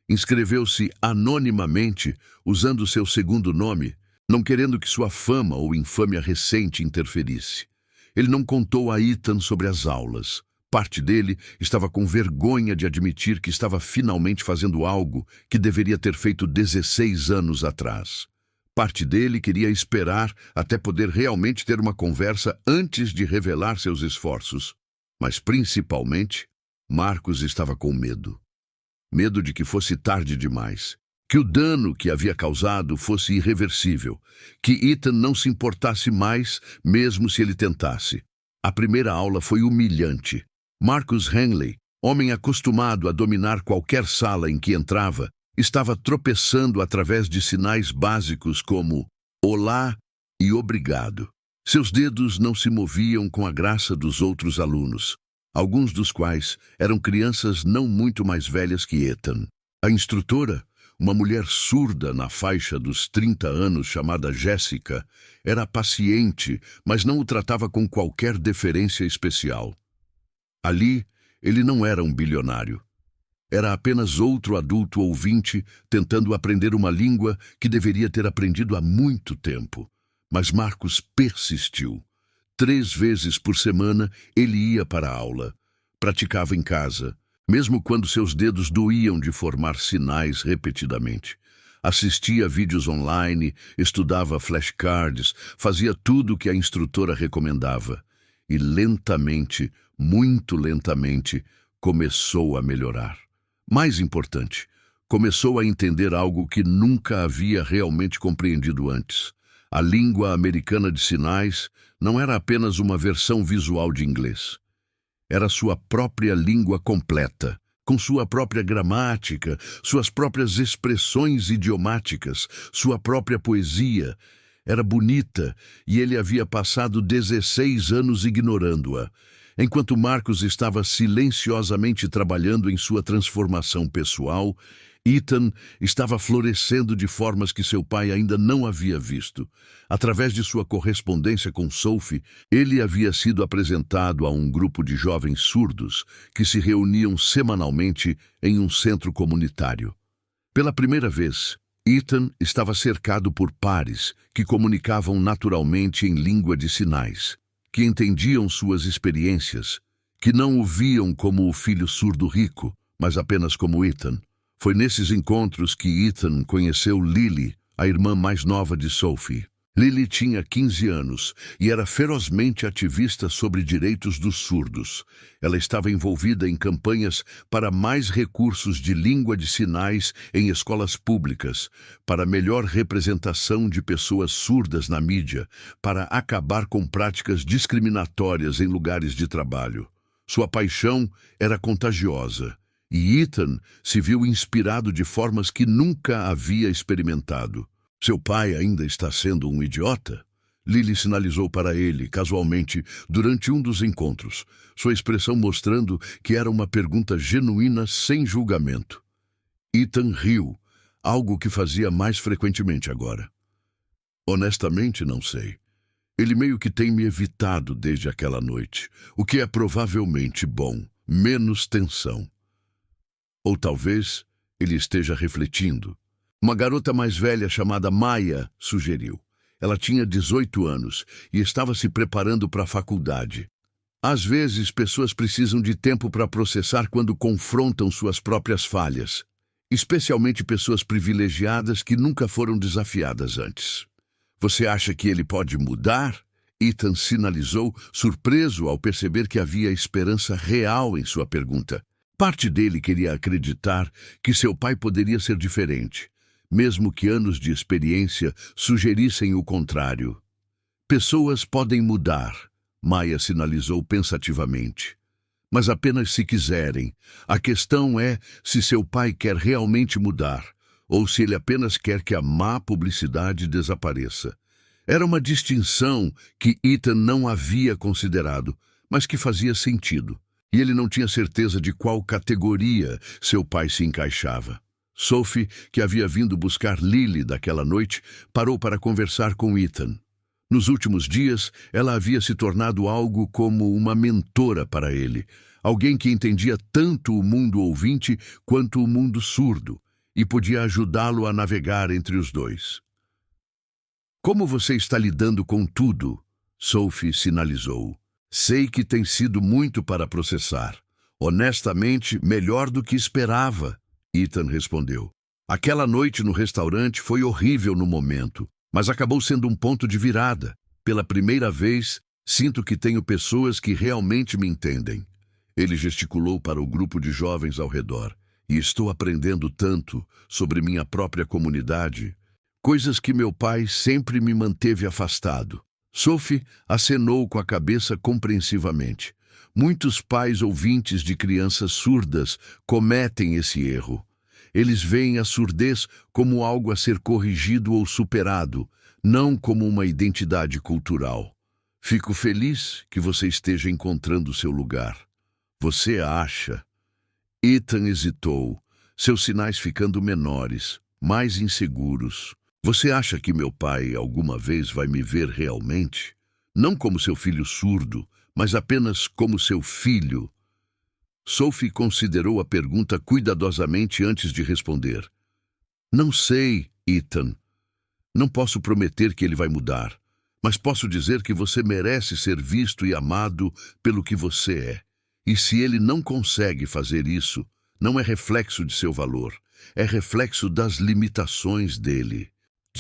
Inscreveu-se anonimamente, usando seu segundo nome, não querendo que sua fama ou infâmia recente interferisse. Ele não contou a Ethan sobre as aulas. Parte dele estava com vergonha de admitir que estava finalmente fazendo algo que deveria ter feito 16 anos atrás. Parte dele queria esperar até poder realmente ter uma conversa antes de revelar seus esforços. Mas, principalmente, Marcos estava com medo. Medo de que fosse tarde demais, que o dano que havia causado fosse irreversível, que Ethan não se importasse mais, mesmo se ele tentasse. A primeira aula foi humilhante. Marcus Henley, homem acostumado a dominar qualquer sala em que entrava, estava tropeçando através de sinais básicos como olá e obrigado. Seus dedos não se moviam com a graça dos outros alunos, alguns dos quais eram crianças não muito mais velhas que Ethan. A instrutora, uma mulher surda na faixa dos 30 anos chamada Jéssica, era paciente, mas não o tratava com qualquer deferência especial. Ali, ele não era um bilionário. Era apenas outro adulto ouvinte tentando aprender uma língua que deveria ter aprendido há muito tempo. Mas Marcos persistiu. 3 vezes por semana ele ia para a aula. Praticava em casa, mesmo quando seus dedos doíam de formar sinais repetidamente. Assistia a vídeos online, estudava flashcards, fazia tudo o que a instrutora recomendava. E lentamente, muito lentamente, começou a melhorar. Mais importante, começou a entender algo que nunca havia realmente compreendido antes. A língua americana de sinais não era apenas uma versão visual de inglês. Era sua própria língua completa, com sua própria gramática, suas próprias expressões idiomáticas, sua própria poesia. Era bonita e ele havia passado 16 anos ignorando-a, enquanto Marcos estava silenciosamente trabalhando em sua transformação pessoal. Ethan estava florescendo de formas que seu pai ainda não havia visto. Através de sua correspondência com Sophie, ele havia sido apresentado a um grupo de jovens surdos que se reuniam semanalmente em um centro comunitário. Pela primeira vez, Ethan estava cercado por pares que comunicavam naturalmente em língua de sinais, que entendiam suas experiências, que não o viam como o filho surdo rico, mas apenas como Ethan. Foi nesses encontros que Ethan conheceu Lily, a irmã mais nova de Sophie. Lily tinha 15 anos e era ferozmente ativista sobre direitos dos surdos. Ela estava envolvida em campanhas para mais recursos de língua de sinais em escolas públicas, para melhor representação de pessoas surdas na mídia, para acabar com práticas discriminatórias em lugares de trabalho. Sua paixão era contagiosa e Ethan se viu inspirado de formas que nunca havia experimentado. Seu pai ainda está sendo um idiota? Lily sinalizou para ele, casualmente, durante um dos encontros, sua expressão mostrando que era uma pergunta genuína sem julgamento. Ethan riu, algo que fazia mais frequentemente agora. Honestamente, não sei. Ele meio que tem me evitado desde aquela noite, o que é provavelmente bom, menos tensão. Ou talvez ele esteja refletindo. Uma garota mais velha chamada Maya sugeriu. Ela tinha 18 anos e estava se preparando para a faculdade. Às vezes, pessoas precisam de tempo para processar quando confrontam suas próprias falhas, especialmente pessoas privilegiadas que nunca foram desafiadas antes. Você acha que ele pode mudar? Ethan sinalizou, surpreso ao perceber que havia esperança real em sua pergunta. Parte dele queria acreditar que seu pai poderia ser diferente, mesmo que anos de experiência sugerissem o contrário. Pessoas podem mudar, Maya sinalizou pensativamente. Mas apenas se quiserem. A questão é se seu pai quer realmente mudar, ou se ele apenas quer que a má publicidade desapareça. Era uma distinção que Ethan não havia considerado, mas que fazia sentido, e ele não tinha certeza de qual categoria seu pai se encaixava. Sophie, que havia vindo buscar Lily daquela noite, parou para conversar com Ethan. Nos últimos dias, ela havia se tornado algo como uma mentora para ele, alguém que entendia tanto o mundo ouvinte quanto o mundo surdo, e podia ajudá-lo a navegar entre os dois. Como você está lidando com tudo? Sophie sinalizou. Sei que tem sido muito para processar. Honestamente, melhor do que esperava. Ethan respondeu. Aquela noite no restaurante foi horrível no momento, mas acabou sendo um ponto de virada. Pela primeira vez, sinto que tenho pessoas que realmente me entendem. Ele gesticulou para o grupo de jovens ao redor. E estou aprendendo tanto sobre minha própria comunidade, coisas que meu pai sempre me manteve afastado. Sophie acenou com a cabeça compreensivamente. Muitos pais ouvintes de crianças surdas cometem esse erro. Eles veem a surdez como algo a ser corrigido ou superado, não como uma identidade cultural. Fico feliz que você esteja encontrando seu lugar. Você acha? Ethan hesitou, seus sinais ficando menores, mais inseguros. Você acha que meu pai alguma vez vai me ver realmente? Não como seu filho surdo, mas apenas como seu filho. Sophie considerou a pergunta cuidadosamente antes de responder. Não sei, Ethan. Não posso prometer que ele vai mudar, mas posso dizer que você merece ser visto e amado pelo que você é. E se ele não consegue fazer isso, não é reflexo de seu valor, é reflexo das limitações dele.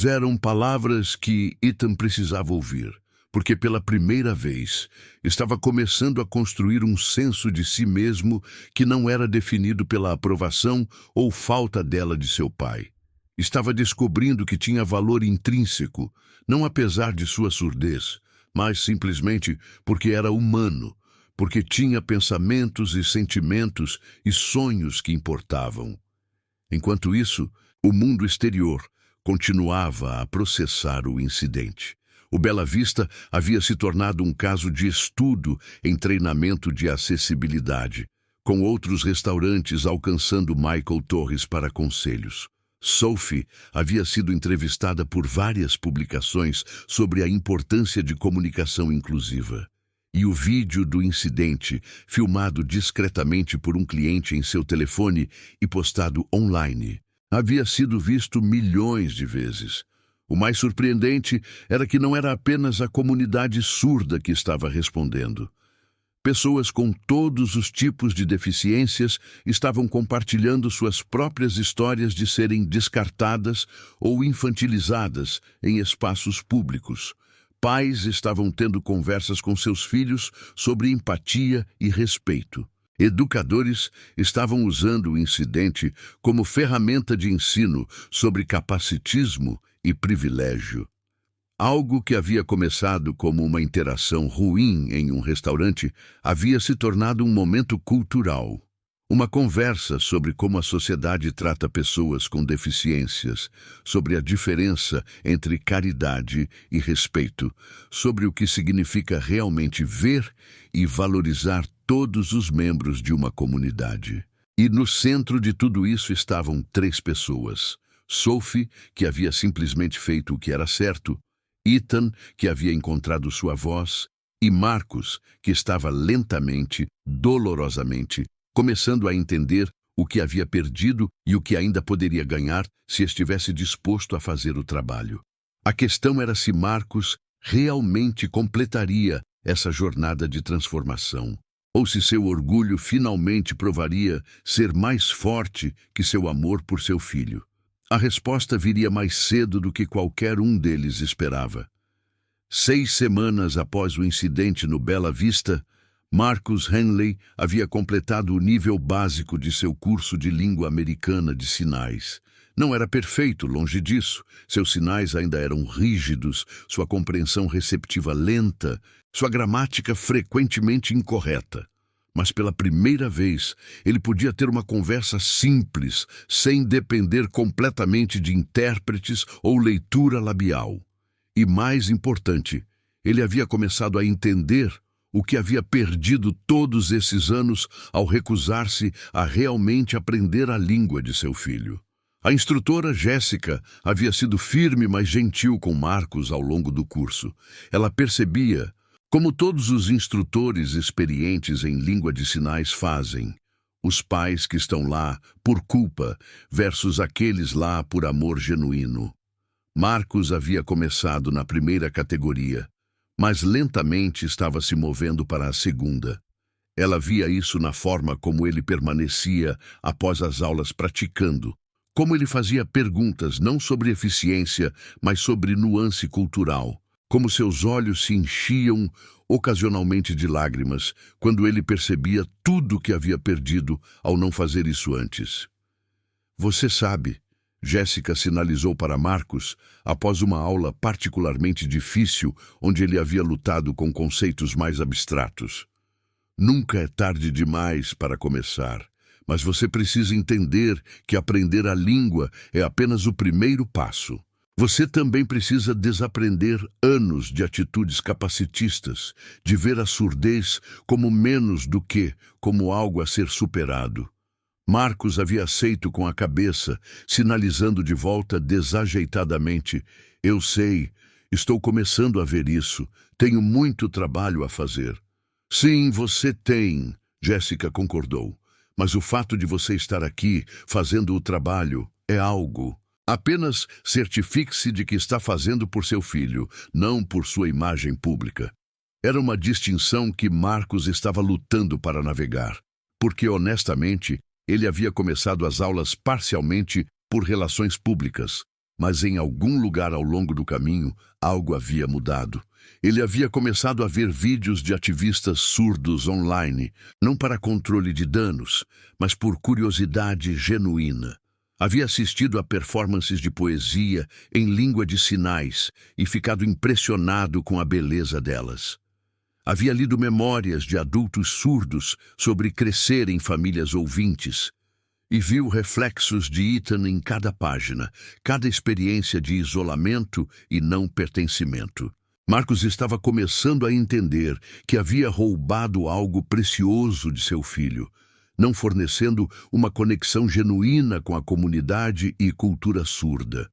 Eram palavras que Ethan precisava ouvir, porque pela primeira vez estava começando a construir um senso de si mesmo que não era definido pela aprovação ou falta dela de seu pai. Estava descobrindo que tinha valor intrínseco, não apesar de sua surdez, mas simplesmente porque era humano, porque tinha pensamentos e sentimentos e sonhos que importavam. Enquanto isso, o mundo exterior continuava a processar o incidente. O Bela Vista havia se tornado um caso de estudo em treinamento de acessibilidade, com outros restaurantes alcançando Michael Torres para conselhos. Sophie havia sido entrevistada por várias publicações sobre a importância de comunicação inclusiva. E o vídeo do incidente, filmado discretamente por um cliente em seu telefone e postado online, Havia sido visto milhões de vezes. O mais surpreendente era que não era apenas a comunidade surda que estava respondendo. Pessoas com todos os tipos de deficiências estavam compartilhando suas próprias histórias de serem descartadas ou infantilizadas em espaços públicos. Pais estavam tendo conversas com seus filhos sobre empatia e respeito. Educadores estavam usando o incidente como ferramenta de ensino sobre capacitismo e privilégio. Algo que havia começado como uma interação ruim em um restaurante havia se tornado um momento cultural. Uma conversa sobre como a sociedade trata pessoas com deficiências, sobre a diferença entre caridade e respeito, sobre o que significa realmente ver e valorizar todos os membros de uma comunidade. E no centro de tudo isso estavam 3 pessoas. Sophie, que havia simplesmente feito o que era certo, Ethan, que havia encontrado sua voz, e Marcus, que estava lentamente, dolorosamente, começando a entender o que havia perdido e o que ainda poderia ganhar se estivesse disposto a fazer o trabalho. A questão era se Marcus realmente completaria essa jornada de transformação, ou se seu orgulho finalmente provaria ser mais forte que seu amor por seu filho. A resposta viria mais cedo do que qualquer um deles esperava. 6 semanas após o incidente no Bela Vista, Marcus Henley havia completado o nível básico de seu curso de língua americana de sinais. Não era perfeito, longe disso. Seus sinais ainda eram rígidos, sua compreensão receptiva lenta, sua gramática frequentemente incorreta. Mas pela primeira vez, ele podia ter uma conversa simples, sem depender completamente de intérpretes ou leitura labial. E mais importante, ele havia começado a entender o que havia perdido todos esses anos ao recusar-se a realmente aprender a língua de seu filho. A instrutora Jéssica havia sido firme, mas gentil com Marcus ao longo do curso. Ela percebia, como todos os instrutores experientes em língua de sinais fazem, os pais que estão lá por culpa versus aqueles lá por amor genuíno. Marcus havia começado na primeira categoria, mas lentamente estava se movendo para a segunda. Ela via isso na forma como ele permanecia após as aulas praticando, como ele fazia perguntas não sobre eficiência, mas sobre nuance cultural, como seus olhos se enchiam ocasionalmente de lágrimas quando ele percebia tudo que havia perdido ao não fazer isso antes. Você sabe, Jéssica sinalizou para Marcus após uma aula particularmente difícil onde ele havia lutado com conceitos mais abstratos. Nunca é tarde demais para começar, mas você precisa entender que aprender a língua é apenas o primeiro passo. Você também precisa desaprender anos de atitudes capacitistas, de ver a surdez como menos do que como algo a ser superado. Marcus havia aceito com a cabeça, sinalizando de volta desajeitadamente: eu sei, estou começando a ver isso, tenho muito trabalho a fazer. Sim, você tem, Jéssica concordou, mas o fato de você estar aqui, fazendo o trabalho, é algo. Apenas certifique-se de que está fazendo por seu filho, não por sua imagem pública. Era uma distinção que Marcus estava lutando para navegar, porque, honestamente, ele havia começado as aulas parcialmente por relações públicas, mas em algum lugar ao longo do caminho, algo havia mudado. Ele havia começado a ver vídeos de ativistas surdos online, não para controle de danos, mas por curiosidade genuína. Havia assistido a performances de poesia em língua de sinais e ficado impressionado com a beleza delas. Havia lido memórias de adultos surdos sobre crescer em famílias ouvintes e viu reflexos de Ethan em cada página, cada experiência de isolamento e não pertencimento. Marcus estava começando a entender que havia roubado algo precioso de seu filho, não fornecendo uma conexão genuína com a comunidade e cultura surda.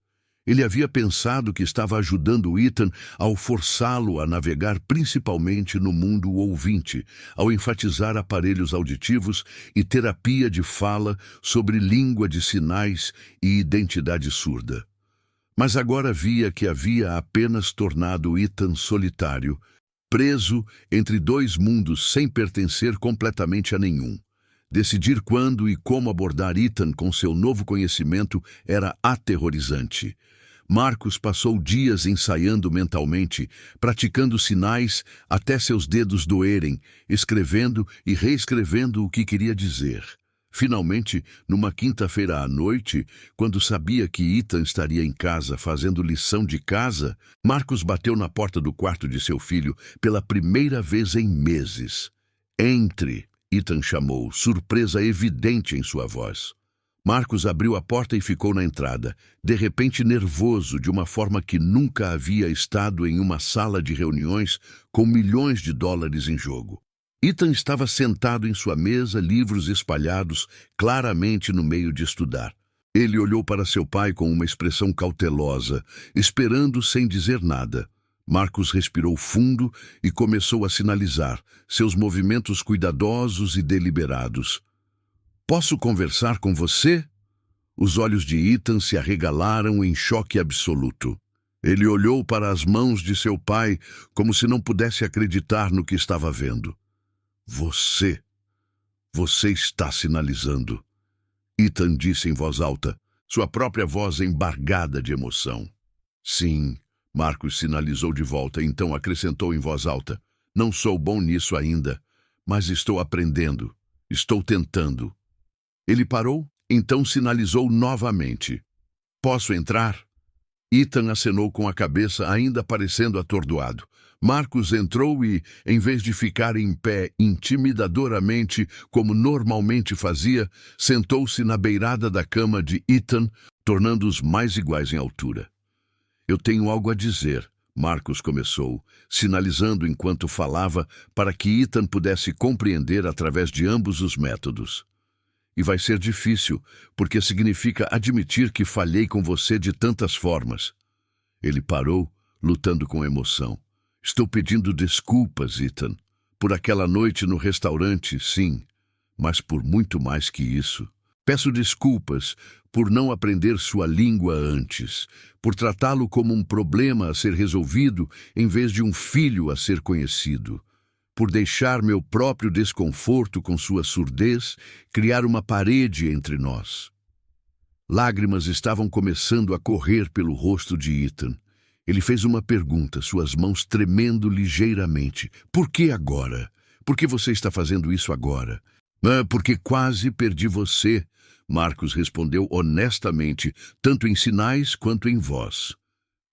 Ele havia pensado que estava ajudando Ethan ao forçá-lo a navegar principalmente no mundo ouvinte, ao enfatizar aparelhos auditivos e terapia de fala sobre língua de sinais e identidade surda. Mas agora via que havia apenas tornado Ethan solitário, preso entre dois mundos sem pertencer completamente a nenhum. Decidir quando e como abordar Ethan com seu novo conhecimento era aterrorizante. Marcos passou dias ensaiando mentalmente, praticando sinais até seus dedos doerem, escrevendo e reescrevendo o que queria dizer. Finalmente, numa quinta-feira à noite, quando sabia que Ethan estaria em casa fazendo lição de casa, Marcos bateu na porta do quarto de seu filho pela primeira vez em meses. "Entre", Ethan chamou, surpresa evidente em sua voz. Marcos abriu a porta e ficou na entrada, de repente nervoso de uma forma que nunca havia estado em uma sala de reuniões com milhões de dólares em jogo. Ethan estava sentado em sua mesa, livros espalhados, claramente no meio de estudar. Ele olhou para seu pai com uma expressão cautelosa, esperando sem dizer nada. Marcos respirou fundo e começou a sinalizar, seus movimentos cuidadosos e deliberados. "Posso conversar com você?" Os olhos de Ethan se arregalaram em choque absoluto. Ele olhou para as mãos de seu pai como se não pudesse acreditar no que estava vendo. Você está sinalizando", Ethan disse em voz alta, sua própria voz embargada de emoção. "Sim", Marcos sinalizou de volta, então acrescentou em voz alta, "Não sou bom nisso ainda, mas estou aprendendo, estou tentando." Ele parou, então sinalizou novamente. "Posso entrar?" Ethan acenou com a cabeça, ainda parecendo atordoado. Marcos entrou e, em vez de ficar em pé intimidadoramente, como normalmente fazia, sentou-se na beirada da cama de Ethan, tornando-os mais iguais em altura. "Eu tenho algo a dizer", Marcos começou, sinalizando enquanto falava para que Ethan pudesse compreender através de ambos os métodos. "E vai ser difícil, porque significa admitir que falhei com você de tantas formas." Ele parou, lutando com emoção. "Estou pedindo desculpas, Ethan. Por aquela noite no restaurante, sim, mas por muito mais que isso. Peço desculpas por não aprender sua língua antes, por tratá-lo como um problema a ser resolvido em vez de um filho a ser conhecido, por deixar meu próprio desconforto com sua surdez criar uma parede entre nós." Lágrimas estavam começando a correr pelo rosto de Ethan. Ele fez uma pergunta, suas mãos tremendo ligeiramente. "Por que agora? Por que você está fazendo isso agora?" Porque quase perdi você", Marcos respondeu honestamente, tanto em sinais quanto em voz.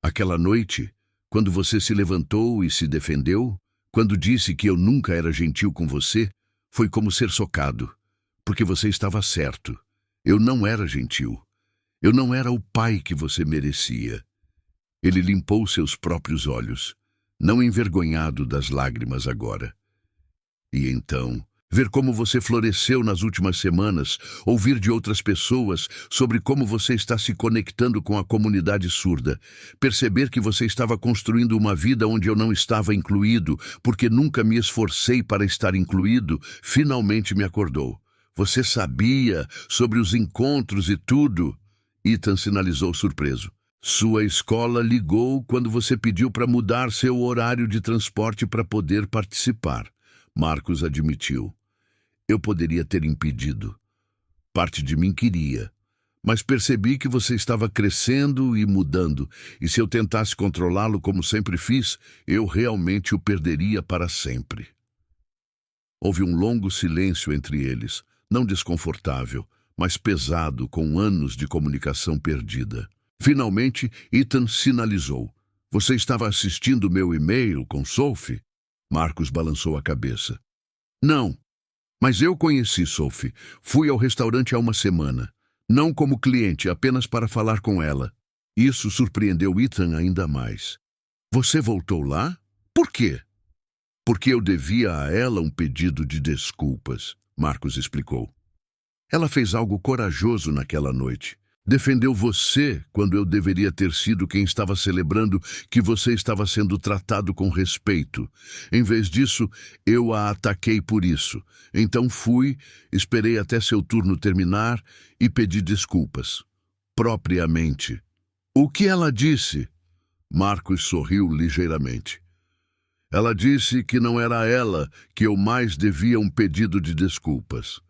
"Aquela noite, quando você se levantou e se defendeu, quando disse que eu nunca era gentil com você, foi como ser socado, porque você estava certo. Eu não era gentil. Eu não era o pai que você merecia." Ele limpou seus próprios olhos, não envergonhado das lágrimas agora. "E então, ver como você floresceu nas últimas semanas, ouvir de outras pessoas sobre como você está se conectando com a comunidade surda, perceber que você estava construindo uma vida onde eu não estava incluído, porque nunca me esforcei para estar incluído, finalmente me acordou. Você sabia sobre os encontros e tudo?" Ethan sinalizou surpreso. "Sua escola ligou quando você pediu para mudar seu horário de transporte para poder participar", Marcos admitiu. "Eu poderia ter impedido. Parte de mim queria. Mas percebi que você estava crescendo e mudando, e se eu tentasse controlá-lo como sempre fiz, eu realmente o perderia para sempre." Houve um longo silêncio entre eles, não desconfortável, mas pesado, com anos de comunicação perdida. Finalmente, Ethan sinalizou. "Você estava assistindo meu e-mail com Sophie?" Marcos balançou a cabeça. "Não, mas eu conheci Sophie. Fui ao restaurante há uma semana. Não como cliente, apenas para falar com ela." Isso surpreendeu Ethan ainda mais. "Você voltou lá? Por quê?" "Porque eu devia a ela um pedido de desculpas", Marcos explicou. "Ela fez algo corajoso naquela noite. Defendeu você quando eu deveria ter sido quem estava celebrando que você estava sendo tratado com respeito. Em vez disso, eu a ataquei por isso. Então fui, esperei até seu turno terminar e pedi desculpas. Propriamente. O que ela disse? Marcos sorriu ligeiramente. Ela disse que não era ela que eu mais devia um pedido de desculpas.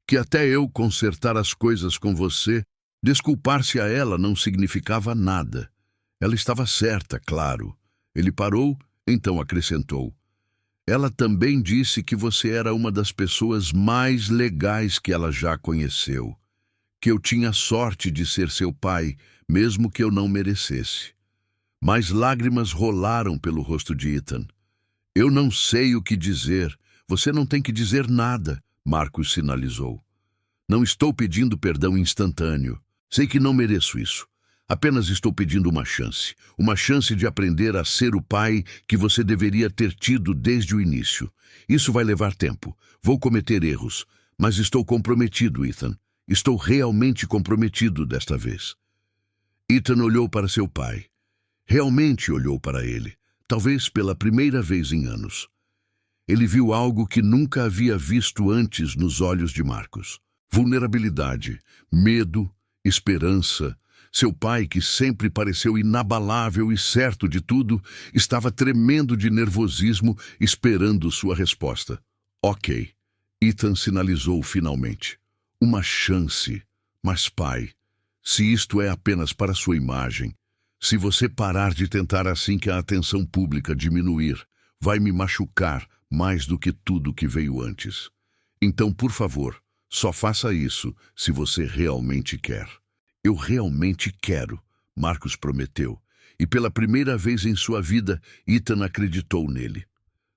Que até eu consertar as coisas com você, desculpar-se a ela não significava nada. Ela estava certa, claro. Ele parou, então acrescentou. Ela também disse que você era uma das pessoas mais legais que ela já conheceu. Que eu tinha sorte de ser seu pai, mesmo que eu não merecesse. Mas lágrimas rolaram pelo rosto de Ethan. Eu não sei o que dizer. Você não tem que dizer nada, Marcos sinalizou. Não estou pedindo perdão instantâneo. Sei que não mereço isso. Apenas estou pedindo uma chance de aprender a ser o pai que você deveria ter tido desde o início. Isso vai levar tempo. Vou cometer erros, mas estou comprometido, Ethan. Estou realmente comprometido desta vez. Ethan olhou para seu pai. Realmente olhou para ele, talvez pela primeira vez em anos. Ele viu algo que nunca havia visto antes nos olhos de Marcos. Vulnerabilidade, medo, esperança. Seu pai, que sempre pareceu inabalável e certo de tudo, estava tremendo de nervosismo, esperando sua resposta. Ok, Ethan sinalizou finalmente. Uma chance. Mas, pai, se isto é apenas para sua imagem, se você parar de tentar assim que a atenção pública diminuir, vai me machucar mais do que tudo que veio antes. Então, por favor, só faça isso se você realmente quer. Eu realmente quero, Marcos prometeu, e pela primeira vez em sua vida, Ethan acreditou nele.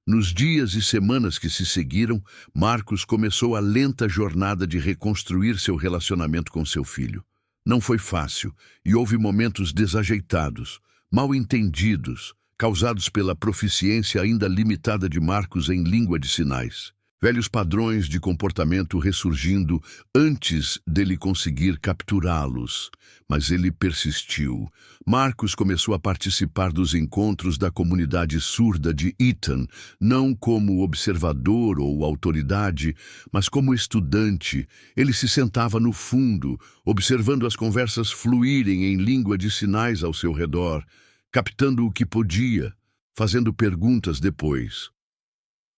Nos dias e semanas que se seguiram, Marcos começou a lenta jornada de reconstruir seu relacionamento com seu filho. Não foi fácil, e houve momentos desajeitados, mal entendidos, causados pela proficiência ainda limitada de Marcos em língua de sinais. Velhos padrões de comportamento ressurgindo antes dele conseguir capturá-los. Mas ele persistiu. Marcos começou a participar dos encontros da comunidade surda de Ethan, não como observador ou autoridade, mas como estudante. Ele se sentava no fundo, observando as conversas fluírem em língua de sinais ao seu redor, captando o que podia, fazendo perguntas depois.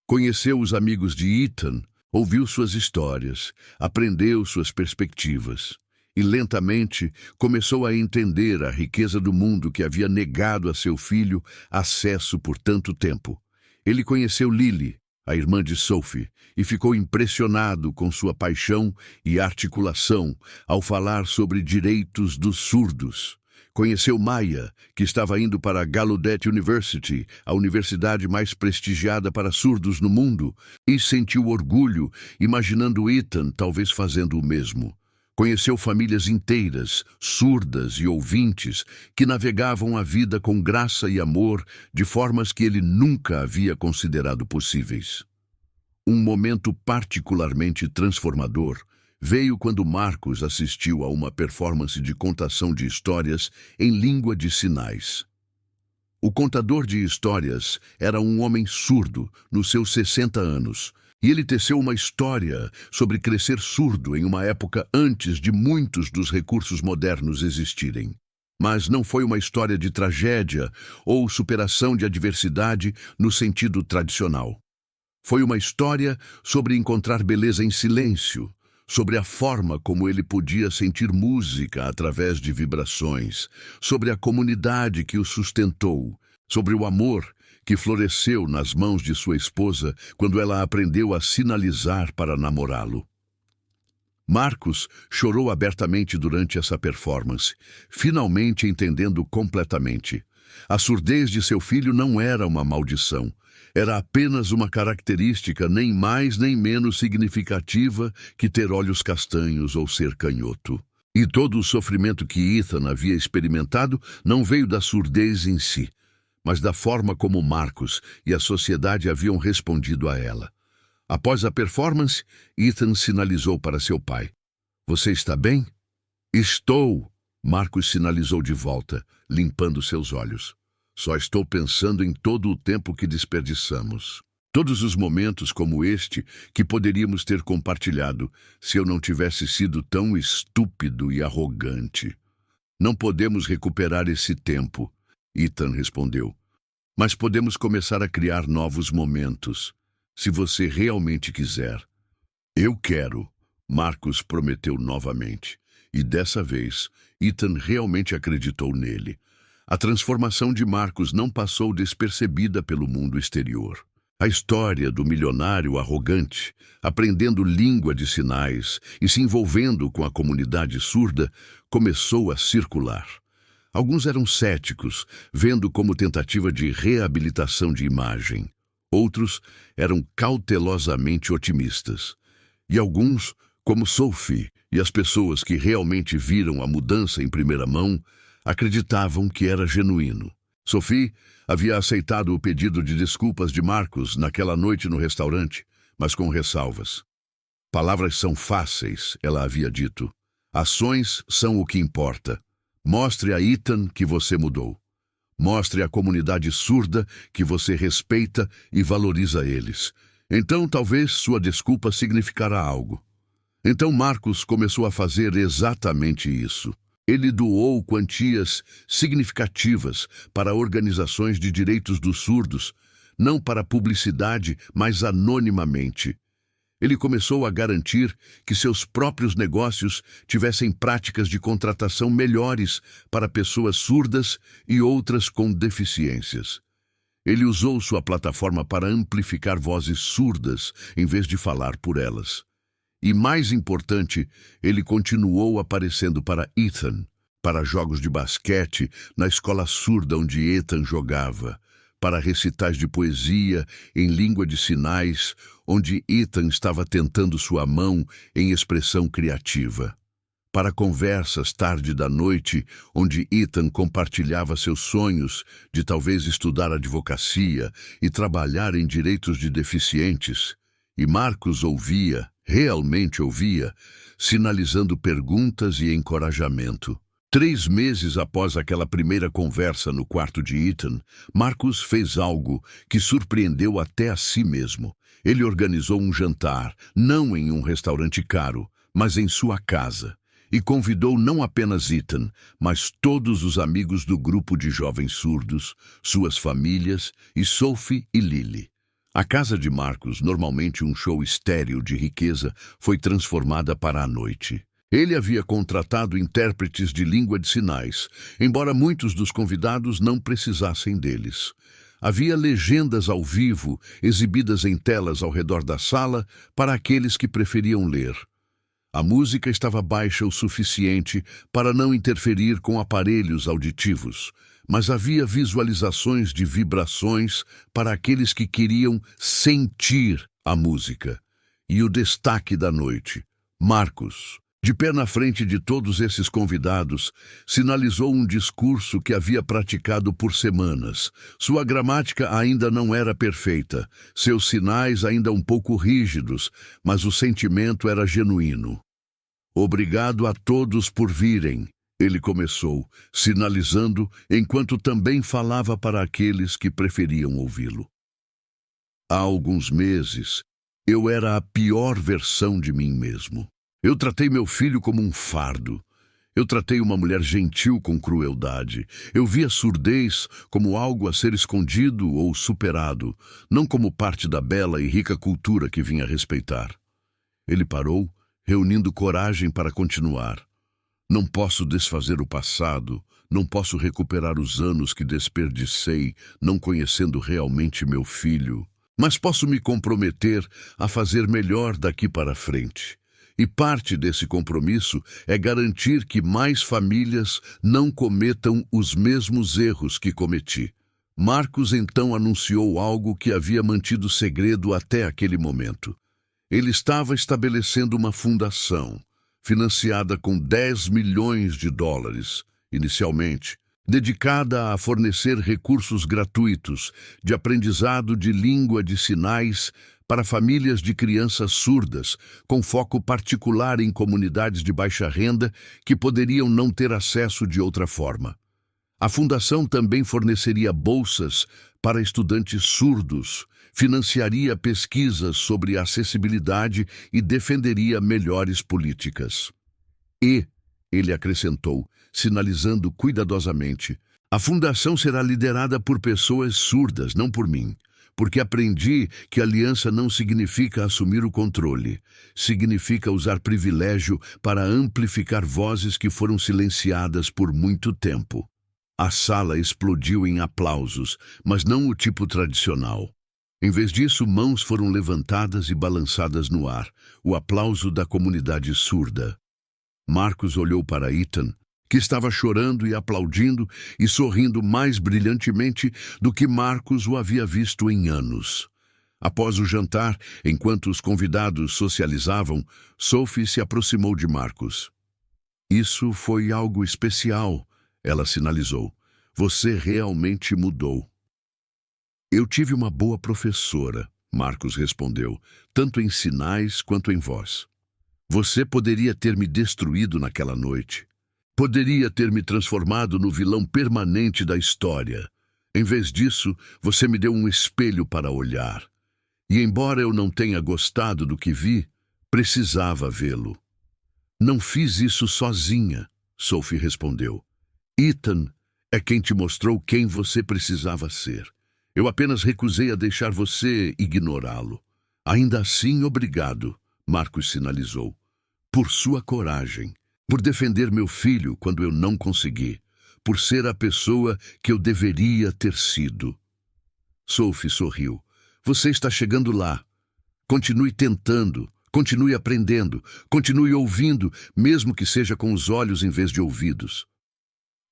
Conheceu os amigos de Ethan, ouviu suas histórias, aprendeu suas perspectivas e lentamente começou a entender a riqueza do mundo que havia negado a seu filho acesso por tanto tempo. Ele conheceu Lily, a irmã de Sophie, e ficou impressionado com sua paixão e articulação ao falar sobre direitos dos surdos. Conheceu Maya, que estava indo para a Gallaudet University, a universidade mais prestigiada para surdos no mundo, e sentiu orgulho, imaginando Ethan talvez fazendo o mesmo. Conheceu famílias inteiras, surdas e ouvintes, que navegavam a vida com graça e amor de formas que ele nunca havia considerado possíveis. Um momento particularmente transformador veio quando Marcos assistiu a uma performance de contação de histórias em língua de sinais. O contador de histórias era um homem surdo, nos seus 60 anos, e ele teceu uma história sobre crescer surdo em uma época antes de muitos dos recursos modernos existirem. Mas não foi uma história de tragédia ou superação de adversidade no sentido tradicional. Foi uma história sobre encontrar beleza em silêncio, sobre a forma como ele podia sentir música através de vibrações, sobre a comunidade que o sustentou, sobre o amor que floresceu nas mãos de sua esposa quando ela aprendeu a sinalizar para namorá-lo. Marcos chorou abertamente durante essa performance, finalmente entendendo completamente. A surdez de seu filho não era uma maldição. Era apenas uma característica nem mais nem menos significativa que ter olhos castanhos ou ser canhoto. E todo o sofrimento que Ethan havia experimentado não veio da surdez em si, mas da forma como Marcos e a sociedade haviam respondido a ela. Após a performance, Ethan sinalizou para seu pai. "Você está bem?" Estou, Marcos sinalizou de volta, limpando seus olhos. Só estou pensando em todo o tempo que desperdiçamos. Todos os momentos como este que poderíamos ter compartilhado se eu não tivesse sido tão estúpido e arrogante. Não podemos recuperar esse tempo, Ethan respondeu. Mas podemos começar a criar novos momentos, se você realmente quiser. Eu quero, Marcos prometeu novamente. E dessa vez, Ethan realmente acreditou nele. A transformação de Marcos não passou despercebida pelo mundo exterior. A história do milionário arrogante, aprendendo língua de sinais e se envolvendo com a comunidade surda, começou a circular. Alguns eram céticos, vendo como tentativa de reabilitação de imagem. Outros eram cautelosamente otimistas. E alguns, como Sophie e as pessoas que realmente viram a mudança em primeira mão, acreditavam que era genuíno. Sophie havia aceitado o pedido de desculpas de Marcos naquela noite no restaurante, mas com ressalvas. Palavras são fáceis, ela havia dito. Ações são o que importa. Mostre a Ethan que você mudou. Mostre à comunidade surda que você respeita e valoriza eles. Então talvez sua desculpa significará algo. Então Marcos começou a fazer exatamente isso. Ele doou quantias significativas para organizações de direitos dos surdos, não para publicidade, mas anonimamente. Ele começou a garantir que seus próprios negócios tivessem práticas de contratação melhores para pessoas surdas e outras com deficiências. Ele usou sua plataforma para amplificar vozes surdas em vez de falar por elas. E mais importante, ele continuou aparecendo para Ethan, para jogos de basquete na escola surda onde Ethan jogava, para recitais de poesia em língua de sinais, onde Ethan estava tentando sua mão em expressão criativa, para conversas tarde da noite, onde Ethan compartilhava seus sonhos de talvez estudar advocacia e trabalhar em direitos de deficientes, e Marcos ouvia, realmente ouvia, sinalizando perguntas e encorajamento. 3 meses após aquela primeira conversa no quarto de Ethan, Marcos fez algo que surpreendeu até a si mesmo. Ele organizou um jantar, não em um restaurante caro, mas em sua casa, e convidou não apenas Ethan, mas todos os amigos do grupo de jovens surdos, suas famílias e Sophie e Lily. A casa de Marcos, normalmente um show estéril de riqueza, foi transformada para a noite. Ele havia contratado intérpretes de língua de sinais, embora muitos dos convidados não precisassem deles. Havia legendas ao vivo, exibidas em telas ao redor da sala, para aqueles que preferiam ler. A música estava baixa o suficiente para não interferir com aparelhos auditivos, mas havia visualizações de vibrações para aqueles que queriam sentir a música. E o destaque da noite, Marcos, de pé na frente de todos esses convidados, sinalizou um discurso que havia praticado por semanas. Sua gramática ainda não era perfeita, seus sinais ainda um pouco rígidos, mas o sentimento era genuíno. Obrigado a todos por virem, ele começou, sinalizando, enquanto também falava para aqueles que preferiam ouvi-lo. Há alguns meses, eu era a pior versão de mim mesmo. Eu tratei meu filho como um fardo. Eu tratei uma mulher gentil com crueldade. Eu via surdez como algo a ser escondido ou superado, não como parte da bela e rica cultura que vinha respeitar. Ele parou, reunindo coragem para continuar. Não posso desfazer o passado, não posso recuperar os anos que desperdicei não conhecendo realmente meu filho, mas posso me comprometer a fazer melhor daqui para frente. E parte desse compromisso é garantir que mais famílias não cometam os mesmos erros que cometi. Marcos então anunciou algo que havia mantido segredo até aquele momento. Ele estava estabelecendo uma fundação, financiada com $10 milhões, inicialmente, dedicada a fornecer recursos gratuitos de aprendizado de língua de sinais para famílias de crianças surdas, com foco particular em comunidades de baixa renda que poderiam não ter acesso de outra forma. A fundação também forneceria bolsas para estudantes surdos, financiaria pesquisas sobre acessibilidade e defenderia melhores políticas. E, ele acrescentou, sinalizando cuidadosamente, a fundação será liderada por pessoas surdas, não por mim, porque aprendi que aliança não significa assumir o controle, significa usar privilégio para amplificar vozes que foram silenciadas por muito tempo. A sala explodiu em aplausos, mas não o tipo tradicional. Em vez disso, mãos foram levantadas e balançadas no ar, o aplauso da comunidade surda. Marcus olhou para Ethan, que estava chorando e aplaudindo e sorrindo mais brilhantemente do que Marcus o havia visto em anos. Após o jantar, enquanto os convidados socializavam, Sophie se aproximou de Marcus. Isso foi algo especial, ela sinalizou. Você realmente mudou. Eu tive uma boa professora, Marcus respondeu, tanto em sinais quanto em voz. Você poderia ter me destruído naquela noite. Poderia ter me transformado no vilão permanente da história. Em vez disso, você me deu um espelho para olhar. E embora eu não tenha gostado do que vi, precisava vê-lo. Não fiz isso sozinha, Sophie respondeu. Ethan é quem te mostrou quem você precisava ser. Eu apenas recusei a deixar você ignorá-lo. Ainda assim, obrigado, Marcus sinalizou. Por sua coragem, por defender meu filho quando eu não consegui, por ser a pessoa que eu deveria ter sido. Sophie sorriu. Você está chegando lá. Continue tentando, continue aprendendo, continue ouvindo, mesmo que seja com os olhos em vez de ouvidos.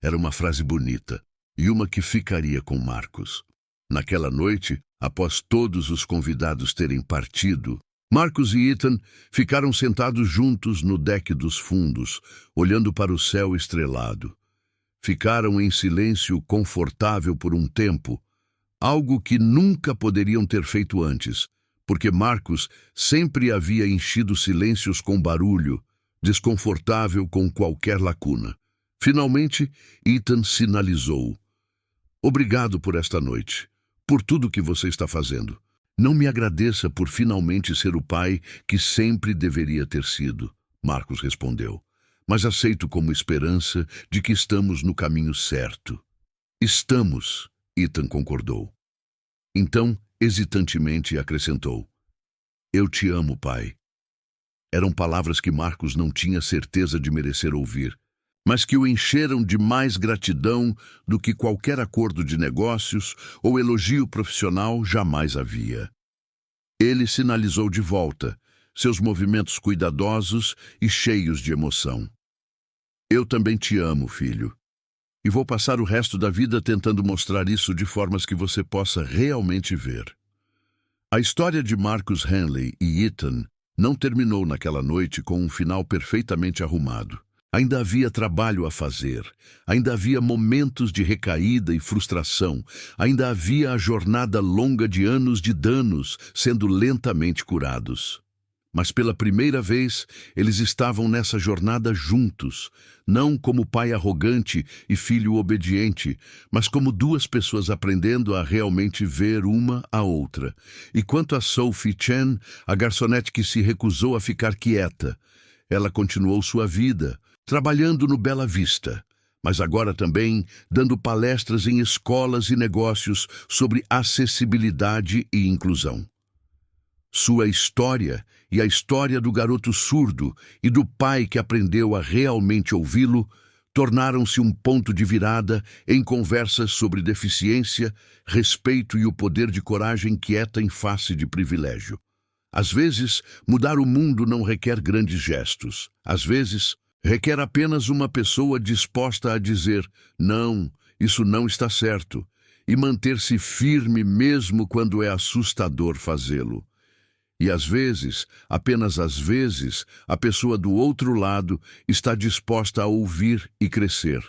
Era uma frase bonita, e uma que ficaria com Marcus. Naquela noite, após todos os convidados terem partido, Marcus e Ethan ficaram sentados juntos no deck dos fundos, olhando para o céu estrelado. Ficaram em silêncio confortável por um tempo, algo que nunca poderiam ter feito antes, porque Marcus sempre havia enchido silêncios com barulho, desconfortável com qualquer lacuna. Finalmente, Ethan sinalizou. Obrigado por esta noite, por tudo que você está fazendo. Não me agradeça por finalmente ser o pai que sempre deveria ter sido, Marcus respondeu. Mas aceito como esperança de que estamos no caminho certo. Estamos, Ethan concordou. Então, hesitantemente acrescentou. Eu te amo, pai. Eram palavras que Marcus não tinha certeza de merecer ouvir, mas que o encheram de mais gratidão do que qualquer acordo de negócios ou elogio profissional jamais havia. Ele sinalizou de volta, seus movimentos cuidadosos e cheios de emoção. Eu também te amo, filho. E vou passar o resto da vida tentando mostrar isso de formas que você possa realmente ver. A história de Marcus Henley e Ethan não terminou naquela noite com um final perfeitamente arrumado. Ainda havia trabalho a fazer, ainda havia momentos de recaída e frustração, ainda havia a jornada longa de anos de danos sendo lentamente curados. Mas pela primeira vez, eles estavam nessa jornada juntos, não como pai arrogante e filho obediente, mas como duas pessoas aprendendo a realmente ver uma a outra. E quanto a Sophie Chen, a garçonete que se recusou a ficar quieta, ela continuou sua vida, trabalhando no Bela Vista, mas agora também dando palestras em escolas e negócios sobre acessibilidade e inclusão. Sua história e a história do garoto surdo e do pai que aprendeu a realmente ouvi-lo tornaram-se um ponto de virada em conversas sobre deficiência, respeito e o poder de coragem quieta em face de privilégio. Às vezes, mudar o mundo não requer grandes gestos. Às vezes, requer apenas uma pessoa disposta a dizer, não, isso não está certo, e manter-se firme mesmo quando é assustador fazê-lo. E às vezes, apenas às vezes, a pessoa do outro lado está disposta a ouvir e crescer.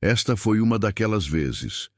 Esta foi uma daquelas vezes,